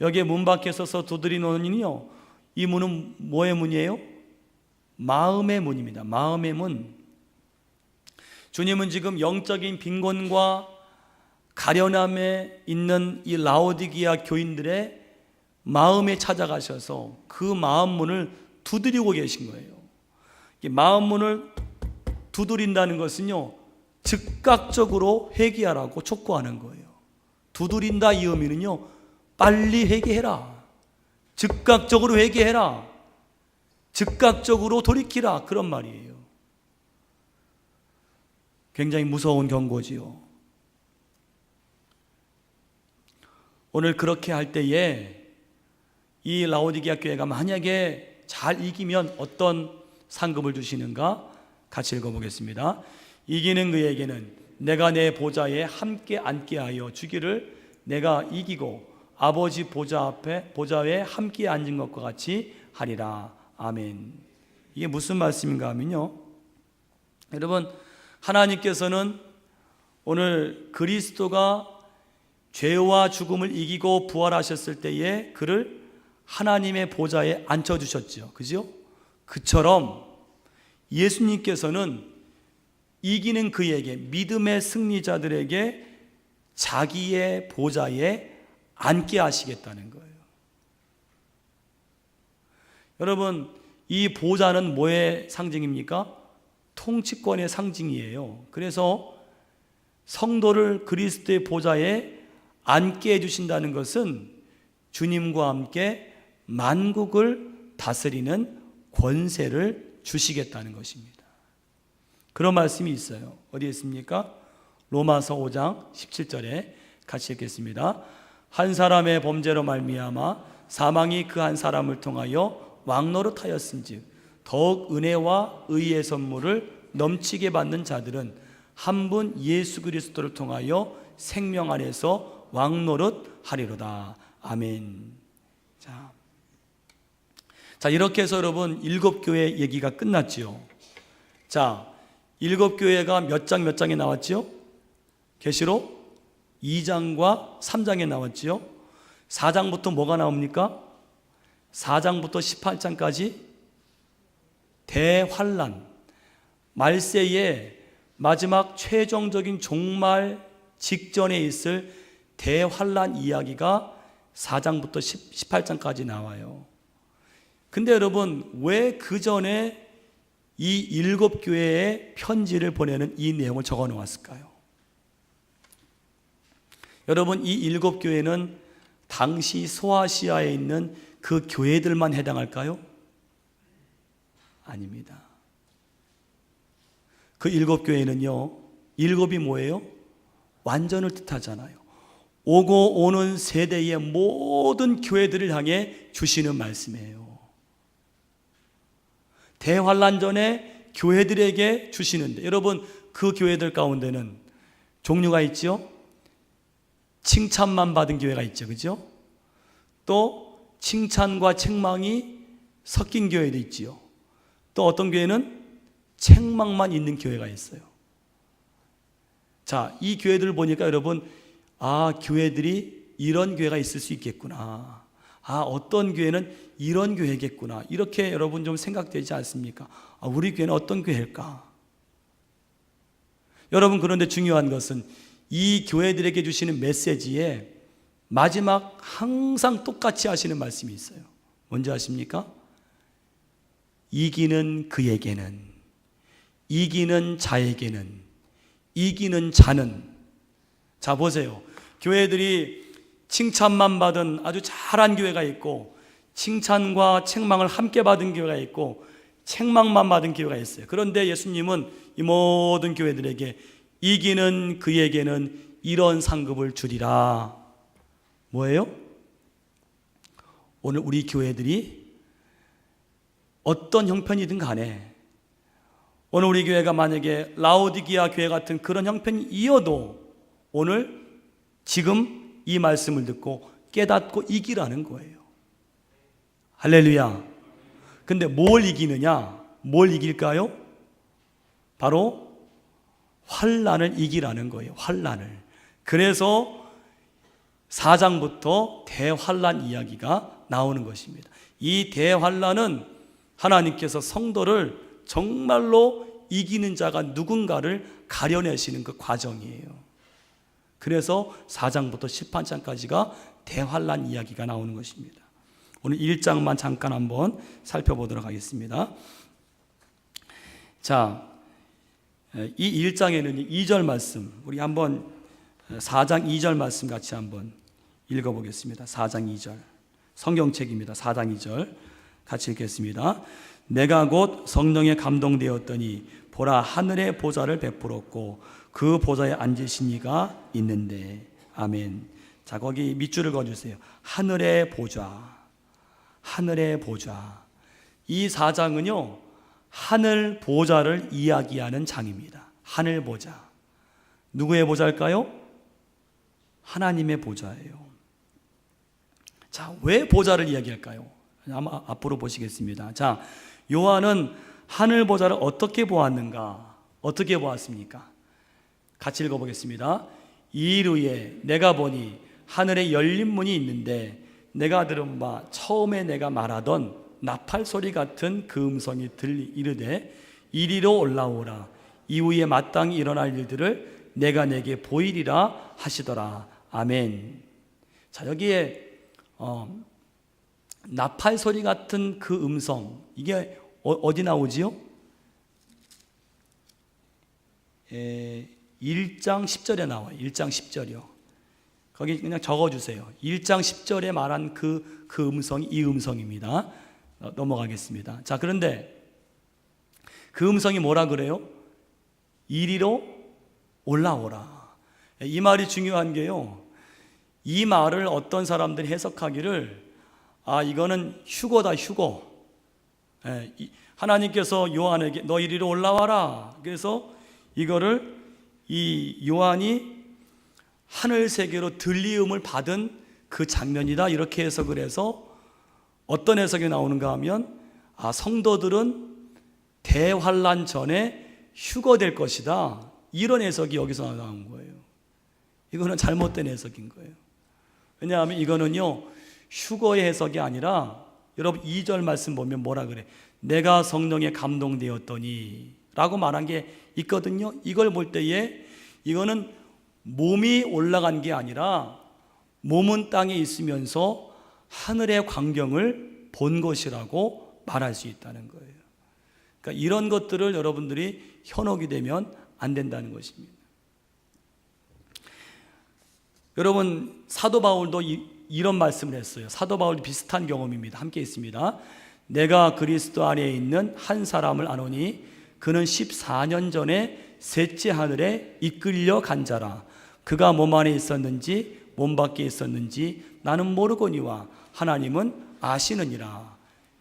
여기에 문 밖에 서서 두드리노니요, 이 문은 뭐의 문이에요? 마음의 문입니다. 마음의 문. 주님은 지금 영적인 빈곤과 가련함에 있는 이 라오디게아 교인들의 마음에 찾아가셔서 그 마음 문을 두드리고 계신 거예요. 이 마음 문을 두드린다는 것은요, 즉각적으로 회개하라고 촉구하는 거예요. 두드린다, 이 의미는요, 빨리 회개해라, 즉각적으로 회개해라, 즉각적으로 돌이키라, 그런 말이에요. 굉장히 무서운 경고지요. 오늘 그렇게 할 때에 이 라오디게아 교회가 만약에 잘 이기면 어떤 상급을 주시는가? 같이 읽어보겠습니다. 이기는 그에게는 내가 내 보좌에 함께 앉게 하여 주기를, 내가 이기고 아버지 보좌에 함께 앉은 것과 같이 하리라. 아멘. 이게 무슨 말씀인가 하면요, 여러분, 하나님께서는 오늘 그리스도가 죄와 죽음을 이기고 부활하셨을 때에 그를 하나님의 보좌에 앉혀주셨죠. 그죠? 그처럼 예수님께서는 이기는 그에게, 믿음의 승리자들에게 자기의 보좌에 앉게 하시겠다는 거예요. 여러분, 이 보좌는 뭐의 상징입니까? 통치권의 상징이에요. 그래서 성도를 그리스도의 보좌에 앉게 해주신다는 것은 주님과 함께 만국을 다스리는 권세를 주시겠다는 것입니다. 그런 말씀이 있어요. 어디에 있습니까? 로마서 5장 17절에 같이 읽겠습니다. 한 사람의 범죄로 말미암아 사망이 그 한 사람을 통하여 왕노릇하였은즉 더욱 은혜와 의의 선물을 넘치게 받는 자들은 한 분 예수 그리스도를 통하여 생명 안에서 왕노릇하리로다. 아멘. 자, 이렇게 해서 여러분 일곱 교회 얘기가 끝났지요. 자, 일곱 교회가 몇 장에 나왔지요? 계시록 2장과 3장에 나왔지요. 4장부터 뭐가 나옵니까? 4장부터 18장까지 대환란, 말세의 마지막 최종적인 종말 직전에 있을 대환란 이야기가 4장부터 18장까지 나와요. 근데 여러분, 왜 그 전에 이 일곱 교회에 편지를 보내는 이 내용을 적어 놓았을까요? 여러분, 이 일곱 교회는 당시 소아시아에 있는 그 교회들만 해당할까요? 아닙니다. 그 일곱 교회는요, 일곱이 뭐예요? 완전을 뜻하잖아요. 오고 오는 세대의 모든 교회들을 향해 주시는 말씀이에요. 대환란 전에 교회들에게 주시는데, 여러분 그 교회들 가운데는 종류가 있죠. 칭찬만 받은 교회가 있죠. 그죠? 또 칭찬과 책망이 섞인 교회도 있지요. 또 어떤 교회는 책망만 있는 교회가 있어요. 자, 이 교회들을 보니까 여러분, 아, 교회들이 이런 교회가 있을 수 있겠구나. 아, 어떤 교회는 이런 교회겠구나. 이렇게 여러분 좀 생각되지 않습니까? 아, 우리 교회는 어떤 교회일까? 여러분, 그런데 중요한 것은 이 교회들에게 주시는 메시지에 마지막 항상 똑같이 하시는 말씀이 있어요. 뭔지 아십니까? 이기는 그에게는, 이기는 자에게는, 이기는 자는. 자, 보세요. 교회들이 칭찬만 받은 아주 잘한 교회가 있고, 칭찬과 책망을 함께 받은 교회가 있고, 책망만 받은 교회가 있어요. 그런데 예수님은 이 모든 교회들에게 이기는 그에게는 이런 상급을 주리라. 뭐예요? 오늘 우리 교회들이 어떤 형편이든 간에, 오늘 우리 교회가 만약에 라오디기아 교회 같은 그런 형편이어도 오늘 지금 이 말씀을 듣고 깨닫고 이기라는 거예요. 할렐루야. 근데 뭘 이기느냐? 뭘 이길까요? 바로 환난을 이기라는 거예요. 환난을. 그래서 4장부터 대환난 이야기가 나오는 것입니다. 이 대환난은 하나님께서 성도를 정말로 이기는 자가 누군가를 가려내시는 그 과정이에요. 그래서 4장부터 18장까지가 대환난 이야기가 나오는 것입니다. 오늘 1장만 잠깐 한번 살펴보도록 하겠습니다. 자, 이 1장에는 2절 말씀, 우리 한번 4장 2절 말씀 같이 한번 읽어보겠습니다. 4장 2절 성경책입니다. 4장 2절 같이 읽겠습니다. 내가 곧 성령에 감동되었더니 보라, 하늘의 보좌를 베풀었고 그 보좌에 앉으신 이가 있는데. 아멘. 자, 거기 밑줄을 그어주세요. 하늘의 보좌, 하늘의 보좌. 이 4장은요 하늘 보좌를 이야기하는 장입니다. 하늘 보좌. 누구의 보좌일까요? 하나님의 보좌예요. 자, 왜 보좌를 이야기할까요? 아마 앞으로 보시겠습니다. 자, 요한은 하늘 보좌를 어떻게 보았는가? 어떻게 보았습니까? 같이 읽어보겠습니다. 2일 후에 내가 보니 하늘에 열린 문이 있는데 내가 들은 바 처음에 내가 말하던 나팔 소리 같은 그 음성이 이르되 이리로 올라오라. 이후에 마땅히 일어날 일들을 내가 내게 보이리라 하시더라. 아멘. 자, 여기에 나팔 소리 같은 그 음성, 이게 어디 나오지요? 1장 10절에 나와요. 1장 10절이요. 거기 그냥 적어주세요. 1장 10절에 말한 그 음성이 이 음성입니다. 넘어가겠습니다. 자, 그런데 그 음성이 뭐라 그래요? 이리로 올라오라. 이 말이 중요한 게요, 이 말을 어떤 사람들이 해석하기를 이거는 휴거다, 휴거. 하나님께서 요한에게 너 이리로 올라와라. 그래서 이거를 이 요한이 하늘 세계로 들리음을 받은 그 장면이다, 이렇게 해석을 해서 어떤 해석이 나오는가 하면 성도들은 대환란 전에 휴거될 것이다, 이런 해석이 여기서 나온 거예요. 이거는 잘못된 해석인 거예요. 왜냐하면 이거는요, 휴거의 해석이 아니라, 여러분 2절 말씀 보면 뭐라 그래? 내가 성령에 감동되었더니 라고 말한 게 있거든요. 이걸 볼 때에 이거는 몸이 올라간 게 아니라 몸은 땅에 있으면서 하늘의 광경을 본 것이라고 말할 수 있다는 거예요. 그러니까 이런 것들을 여러분들이 현혹이 되면 안 된다는 것입니다. 여러분, 사도 바울도 이런 말씀을 했어요. 사도 바울도 비슷한 경험입니다. 함께 있습니다. 내가 그리스도 안에 있는 한 사람을 아노니 그는 14년 전에 셋째 하늘에 이끌려 간 자라. 그가 몸 안에 있었는지 몸 밖에 있었는지 나는 모르거니와 하나님은 아시느니라.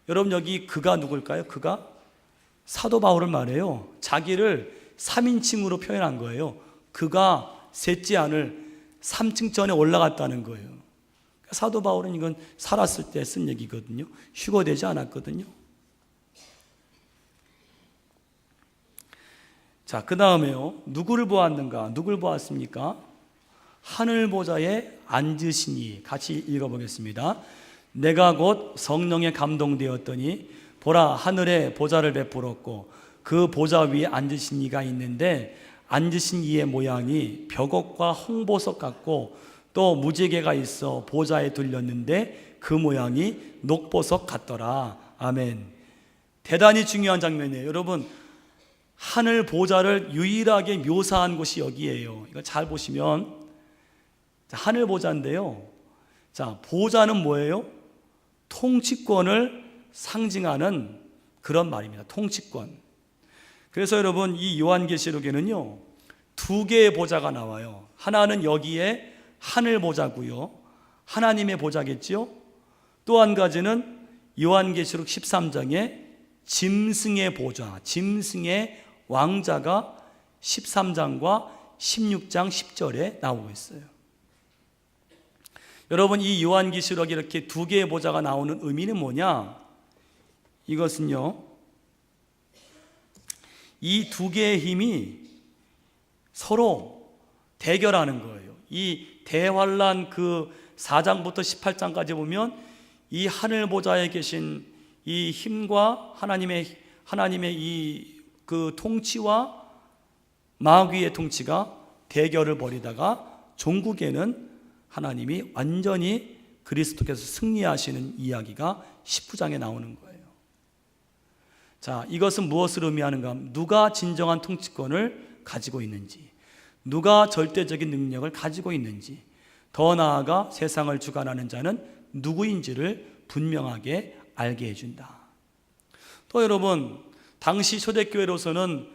여러분, 여기 그가 누굴까요? 그가 사도 바울을 말해요. 자기를 3인칭으로 표현한 거예요. 그가 셋째 하늘 3층 전에 올라갔다는 거예요. 사도 바울은 이건 살았을 때 쓴 얘기거든요. 휴거되지 않았거든요. 자, 그 다음에요, 누구를 보았는가? 누굴 보았습니까? 하늘 보좌에 앉으시니. 같이 읽어보겠습니다. 내가 곧 성령에 감동되었더니 보라, 하늘에 보좌를 베풀었고 그 보좌 위에 앉으신 이가 있는데 앉으신 이의 모양이 벽옥과 홍보석 같고 또 무지개가 있어 보좌에 둘렸는데 그 모양이 녹보석 같더라. 아멘. 대단히 중요한 장면이에요. 여러분, 하늘 보좌를 유일하게 묘사한 곳이 여기예요. 이거 잘 보시면 하늘 보좌인데요. 자, 보좌는 뭐예요? 통치권을 상징하는 그런 말입니다. 통치권. 그래서 여러분, 이 요한계시록에는요, 2개의 보좌가 나와요. 하나는 여기에 하늘 보좌고요, 하나님의 보좌겠지요. 또 한 가지는 요한계시록 13장에 짐승의 보좌, 짐승의 왕자가 13장과 16장 10절에 나오고 있어요. 여러분, 이 요한계시록에 이렇게 2개의 보좌가 나오는 의미는 뭐냐? 이것은요, 이 2개의 힘이 서로 대결하는 거예요. 이 대환란 그 4장부터 18장까지 보면 이 하늘 보좌에 계신 이 힘과 하나님의 이 그 통치와 마귀의 통치가 대결을 벌이다가 종국에는 하나님이 완전히 그리스도께서 승리하시는 이야기가 19장에 나오는 거예요. 자, 이것은 무엇을 의미하는가? 누가 진정한 통치권을 가지고 있는지, 누가 절대적인 능력을 가지고 있는지, 더 나아가 세상을 주관하는 자는 누구인지를 분명하게 알게 해준다. 또 여러분, 당시 초대교회로서는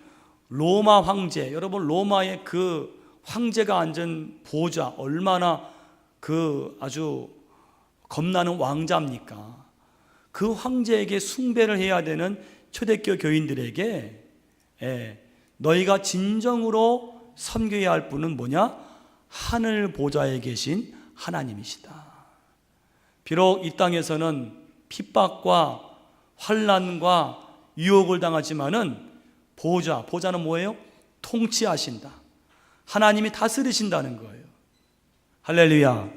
로마 황제, 여러분 로마의 그 황제가 앉은 보좌, 얼마나 그 아주 겁나는 왕자입니까? 그 황제에게 숭배를 해야 되는 초대교회 교인들에게 너희가 진정으로 섬겨야 할 분은 뭐냐? 하늘 보좌에 계신 하나님이시다. 비록 이 땅에서는 핍박과 환난과 유혹을 당하지만은 보좌는 뭐예요? 통치하신다. 하나님이 다스리신다는 거예요. 할렐루야.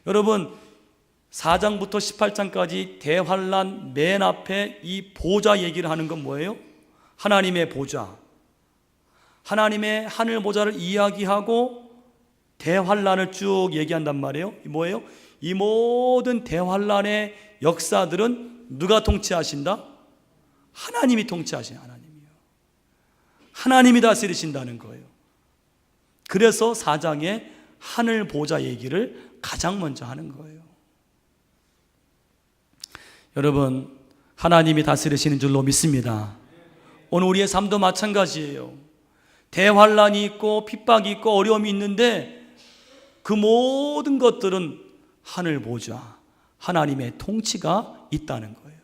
여러분 4장부터 18장까지 대환란 맨 앞에 이 보좌 얘기를 하는 건 뭐예요? 하나님의 보좌, 하나님의 하늘 보좌를 이야기하고 대환란을 쭉 얘기한단 말이에요. 뭐예요? 이 모든 대환란의 역사들은 누가 통치하신다? 하나님이 통치하시는, 하나님이요. 하나님이 다스리신다는 거예요. 그래서 4장에 하늘 보좌 얘기를 가장 먼저 하는 거예요. 여러분, 하나님이 다스리시는 줄로 믿습니다. 오늘 우리의 삶도 마찬가지예요. 대환란이 있고 핍박이 있고 어려움이 있는데 그 모든 것들은 하늘 보좌, 하나님의 통치가 있다는 거예요.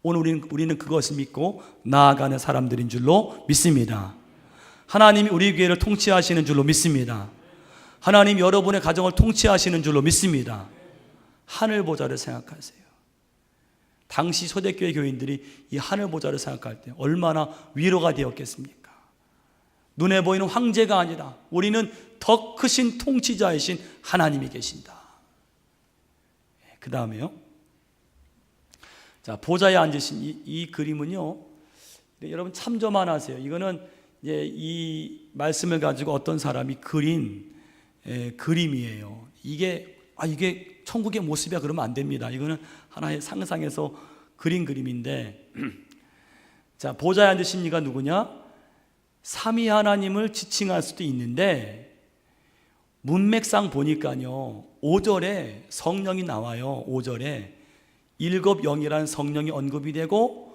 오늘 우리는 그것을 믿고 나아가는 사람들인 줄로 믿습니다. 하나님이 우리 교회를 통치하시는 줄로 믿습니다. 하나님 여러분의 가정을 통치하시는 줄로 믿습니다. 하늘 보좌를 생각하세요. 당시 초대교회 교인들이 이 하늘 보좌를 생각할 때 얼마나 위로가 되었겠습니까? 눈에 보이는 황제가 아니라 우리는 더 크신 통치자이신 하나님이 계신다. 그 다음에요. 자, 보좌에 앉으신 이 그림은요, 여러분 참조만 하세요. 이거는 이제 이 말씀을 가지고 어떤 사람이 그린 그림이에요. 이게 천국의 모습이야 그러면 안 됩니다. 이거는 하나의 상상에서 그린 그림인데, 자, 보좌에 앉으신 이가 누구냐? 삼위 하나님을 지칭할 수도 있는데 문맥상 보니까요 5절에 성령이 나와요. 5절에 일곱영이라는 성령이 언급이 되고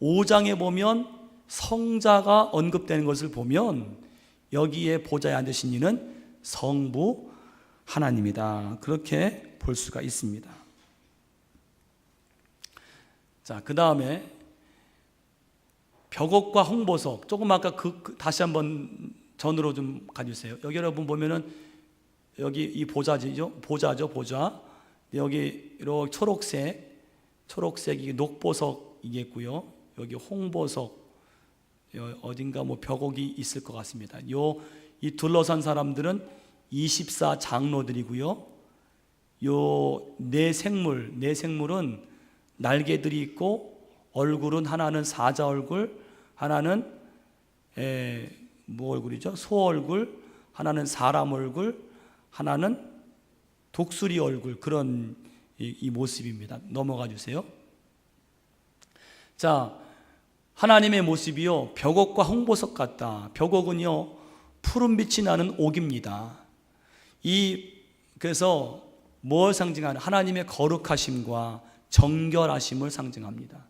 5장에 보면 성자가 언급되는 것을 보면 여기에 보좌에 앉으신 이는 성부 하나님이다, 그렇게 볼 수가 있습니다. 자, 그 다음에 벽옥과 홍보석, 조금 아까 다시 한번 전으로 좀 가주세요. 여기 여러분 보면은 여기 이 보좌죠. 여기 이렇게 초록색이 녹보석이겠고요. 여기 홍보석, 어딘가 뭐 벽옥이 있을 것 같습니다. 이 둘러선 사람들은 24 장로들이고요. 네 생물은 날개들이 있고 얼굴은 하나는 사자 얼굴, 하나는 뭐 얼굴이죠? 소 얼굴, 하나는 사람 얼굴, 하나는 독수리 얼굴, 그런 이 모습입니다. 넘어가 주세요. 자, 하나님의 모습이요 벽옥과 홍보석 같다. 벽옥은요 푸른빛이 나는 옥입니다. 그래서 뭘 상징하는? 하나님의 거룩하심과 정결하심을 상징합니다.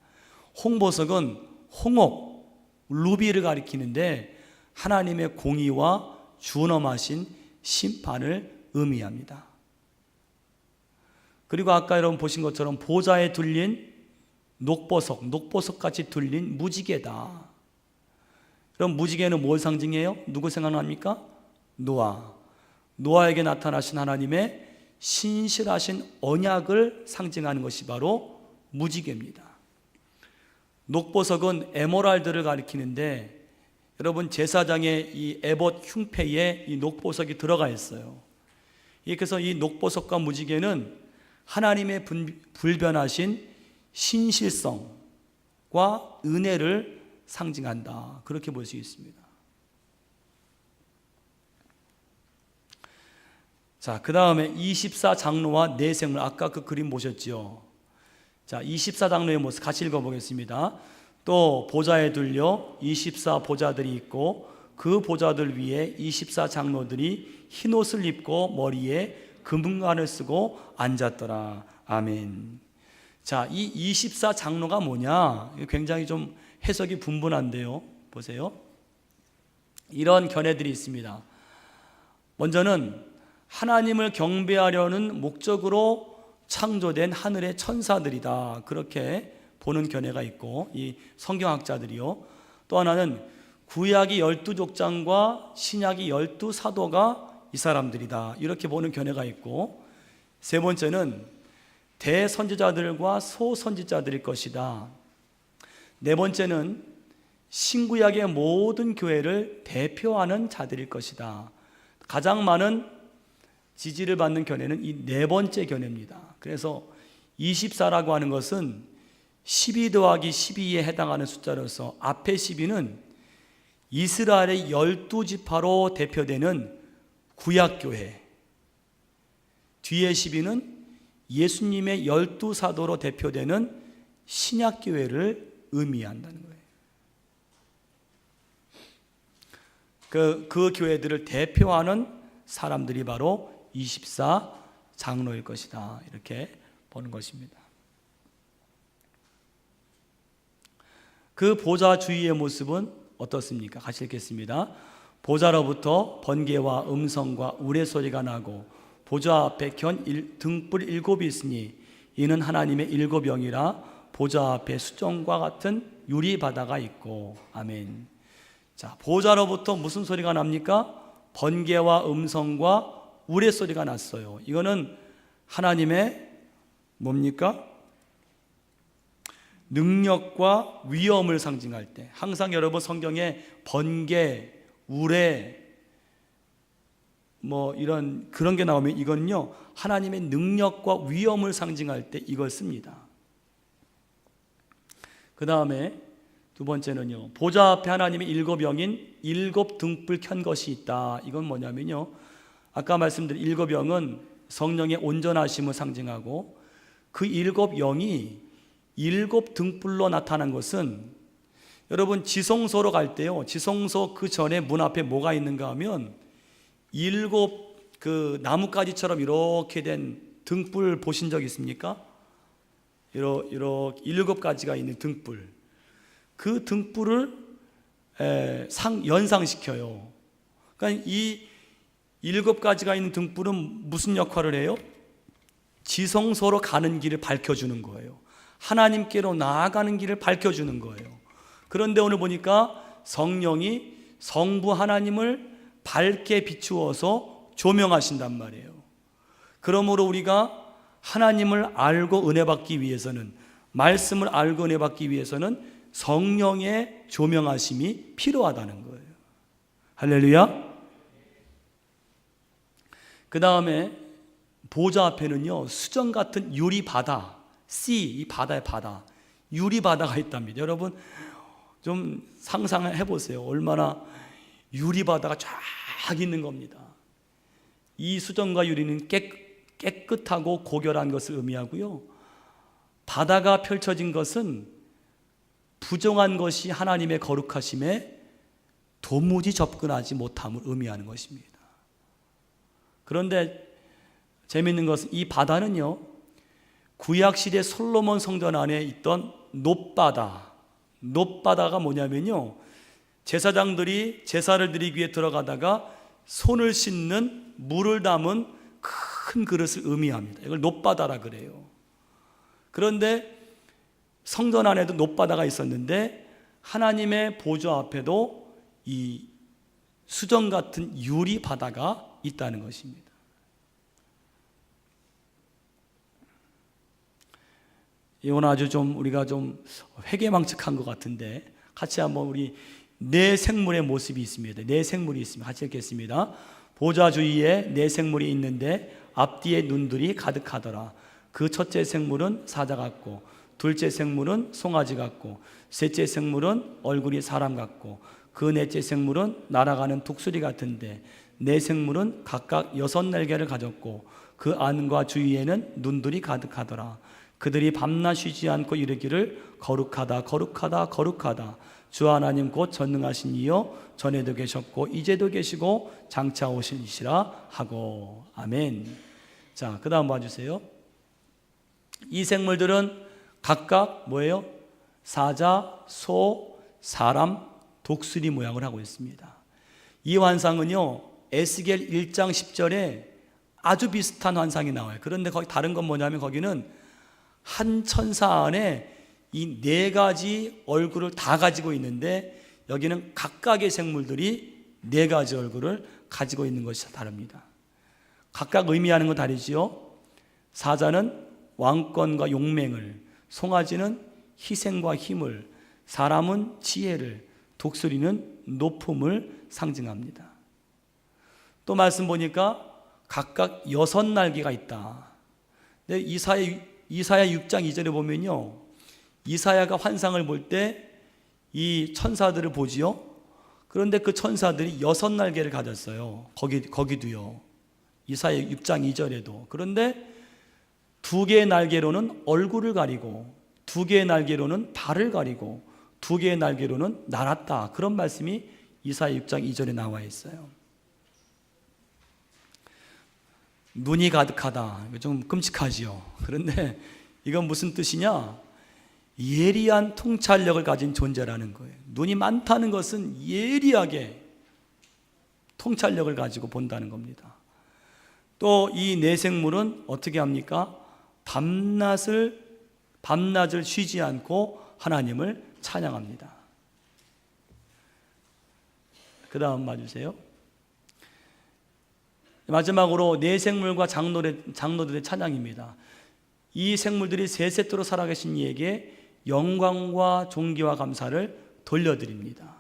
홍보석은 홍옥, 루비를 가리키는데 하나님의 공의와 준엄하신 심판을 의미합니다. 그리고 아까 여러분 보신 것처럼 보좌에 둘린 녹보석같이 둘린 무지개다. 그럼 무지개는 뭘 상징해요? 누구 생각납니까? 노아에게 나타나신 하나님의 신실하신 언약을 상징하는 것이 바로 무지개입니다. 녹보석은 에메랄드를 가리키는데 여러분 제사장의 이 에봇 흉패에 이 녹보석이 들어가 있어요. 그래서 이 녹보석과 무지개는 하나님의 불변하신 신실성과 은혜를 상징한다, 그렇게 볼 수 있습니다. 자, 그 다음에 24 장로와 네 생물, 아까 그 그림 보셨죠? 자, 24 장로의 모습 같이 읽어보겠습니다. 또 보좌에 둘려 24 보좌들이 있고 그 보좌들 위에 24 장로들이 흰 옷을 입고 머리에 금관을 쓰고 앉았더라. 아멘. 자, 이 24 장로가 뭐냐? 굉장히 좀 해석이 분분한데요. 보세요. 이런 견해들이 있습니다. 먼저는 하나님을 경배하려는 목적으로 창조된 하늘의 천사들이다, 그렇게 보는 견해가 있고, 이 성경학자들이요. 또 하나는 구약이 12족장과 신약이 12사도가 이 사람들이다, 이렇게 보는 견해가 있고, 세 번째는 대선지자들과 소선지자들일 것이다. 네 번째는 신구약의 모든 교회를 대표하는 자들일 것이다. 가장 많은 지지를 받는 견해는 이 네 번째 견해입니다. 그래서 24라고 하는 것은 12 더하기 12에 해당하는 숫자로서 앞에 12는 이스라엘의 12지파로 대표되는 구약교회, 뒤에 12는 예수님의 12사도로 대표되는 신약교회를 의미한다는 거예요. 그 교회들을 대표하는 사람들이 바로 24 장로일 것이다, 이렇게 보는 것입니다. 그 보좌 주위의 모습은 어떻습니까? 같이 읽겠습니다. 보좌로부터 번개와 음성과 우레소리가 나고 보좌 앞에 등불 7이 있으니 이는 하나님의 7영이라 보좌 앞에 수정과 같은 유리 바다가 있고. 아멘. 자, 보좌로부터 무슨 소리가 납니까? 번개와 음성과 우레소리가 났어요. 이거는 하나님의 뭡니까? 능력과 위엄을 상징할 때, 항상 여러분 성경에 번개, 우레 이런 그런 게 나오면 이거는요, 하나님의 능력과 위엄을 상징할 때 이걸 씁니다. 그 다음에 두 번째는요, 보좌 앞에 하나님의 7영인 7등불 켠 것이 있다. 이건 뭐냐면요, 아까 말씀드린 7영은 성령의 온전하심을 상징하고, 그 7영이 7등불로 나타난 것은, 여러분 지성소로 갈 때요, 지성소 그 전에 문 앞에 뭐가 있는가 하면 7 나뭇가지처럼 이렇게 된 등불 보신 적 있습니까? 이렇게 7가지가 있는 등불, 그 등불을 연상시켜요. 그러니까 이 7가지가 있는 등불은 무슨 역할을 해요? 지성소로 가는 길을 밝혀주는 거예요. 하나님께로 나아가는 길을 밝혀주는 거예요. 그런데 오늘 보니까 성령이 성부 하나님을 밝게 비추어서 조명하신단 말이에요. 그러므로 우리가 하나님을 알고 은혜 받기 위해서는, 말씀을 알고 은혜 받기 위해서는 성령의 조명하심이 필요하다는 거예요. 할렐루야. 그 다음에 보좌 앞에는요, 수정 같은 유리 바다, 이 바다의 바다, 유리 바다가 있답니다. 여러분 좀 상상해 보세요. 얼마나 유리 바다가 쫙 있는 겁니다. 이 수정과 유리는 깨끗하고 고결한 것을 의미하고요, 바다가 펼쳐진 것은 부정한 것이 하나님의 거룩하심에 도무지 접근하지 못함을 의미하는 것입니다. 그런데 재미있는 것은 이 바다는요, 구약시대 솔로몬 성전 안에 있던 놋바다가 뭐냐면요, 제사장들이 제사를 드리기 위해 들어가다가 손을 씻는 물을 담은 큰 그릇을 의미합니다. 이걸 놋바다라 그래요. 그런데 성전 안에도 놋바다가 있었는데 하나님의 보좌 앞에도 이 수정 같은 유리 바다가 있다는 것입니다. 이건 아주 좀 우리가 좀 회개망측한 것 같은데, 같이 한번 우리 네 생물의 모습이 있습니다. 네 생물이 있습니다. 같이 읽겠습니다. 보좌 주위에 네 생물이 있는데 앞뒤에 눈들이 가득하더라. 그 첫째 생물은 사자 같고, 둘째 생물은 송아지 같고, 셋째 생물은 얼굴이 사람 같고, 그 넷째 생물은 날아가는 독수리 같은데, 네 생물은 각각 6날개를 가졌고 그 안과 주위에는 눈들이 가득하더라. 그들이 밤낮 쉬지 않고 이르기를 거룩하다 거룩하다 거룩하다 주 하나님 곧 전능하신 이여 전에도 계셨고 이제도 계시고 장차 오시리라 하고. 아멘. 자, 그 다음 봐주세요. 이 생물들은 각각 뭐예요? 사자, 소, 사람, 독수리 모양을 하고 있습니다. 이 환상은요, 에스겔 1장 10절에 아주 비슷한 환상이 나와요. 그런데 거기 다른 건 뭐냐면, 거기는 한 천사 안에 이 4가지 얼굴을 다 가지고 있는데, 여기는 각각의 생물들이 4가지 얼굴을 가지고 있는 것이 다릅니다. 각각 의미하는 건 다르지요. 사자는 왕권과 용맹을, 송아지는 희생과 힘을, 사람은 지혜를, 독수리는 높음을 상징합니다. 또 말씀 보니까 각각 6날개가 있다. 근데 이사야 6장 2절에 보면요, 이사야가 환상을 볼 때 이 천사들을 보지요. 그런데 그 천사들이 6날개를 가졌어요. 거기도요. 이사야 6장 2절에도. 그런데 2개의 날개로는 얼굴을 가리고 2개의 날개로는 발을 가리고 2개의 날개로는 날았다. 그런 말씀이 이사야 6장 2절에 나와 있어요. 눈이 가득하다. 좀 끔찍하지요. 그런데 이건 무슨 뜻이냐? 예리한 통찰력을 가진 존재라는 거예요. 눈이 많다는 것은 예리하게 통찰력을 가지고 본다는 겁니다. 또 이 내생물은 어떻게 합니까? 밤낮을 쉬지 않고 하나님을 찬양합니다. 그 다음 봐주세요. 마지막으로 내생물과 장로들의 찬양입니다. 이 생물들이 세세토록 살아계신 이에게 영광과 존귀와 감사를 돌려드립니다.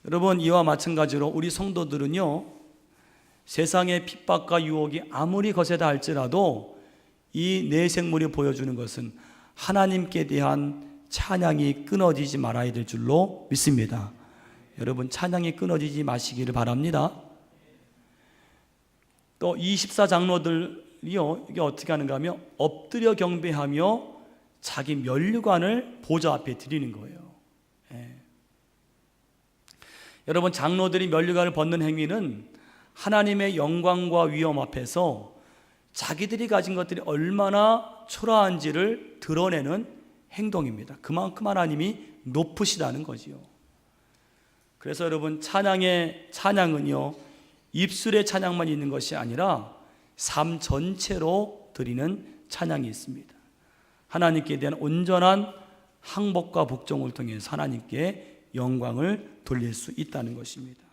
여러분, 이와 마찬가지로 우리 성도들은요, 세상의 핍박과 유혹이 아무리 거세다 할지라도 이 내생물이 보여주는 것은 하나님께 대한 찬양이 끊어지지 말아야 될 줄로 믿습니다. 여러분, 찬양이 끊어지지 마시기를 바랍니다. 또 24장로들이요, 이게 어떻게 하는가 하면 엎드려 경배하며 자기 면류관을 보좌 앞에 드리는 거예요. 여러분, 장로들이 면류관을 벗는 행위는 하나님의 영광과 위엄 앞에서 자기들이 가진 것들이 얼마나 초라한지를 드러내는 행동입니다. 그만큼 하나님이 높으시다는 거지요. 그래서 여러분, 찬양은요, 입술의 찬양만 있는 것이 아니라 삶 전체로 드리는 찬양이 있습니다. 하나님께 대한 온전한 항복과 복종을 통해서 하나님께 영광을 돌릴 수 있다는 것입니다.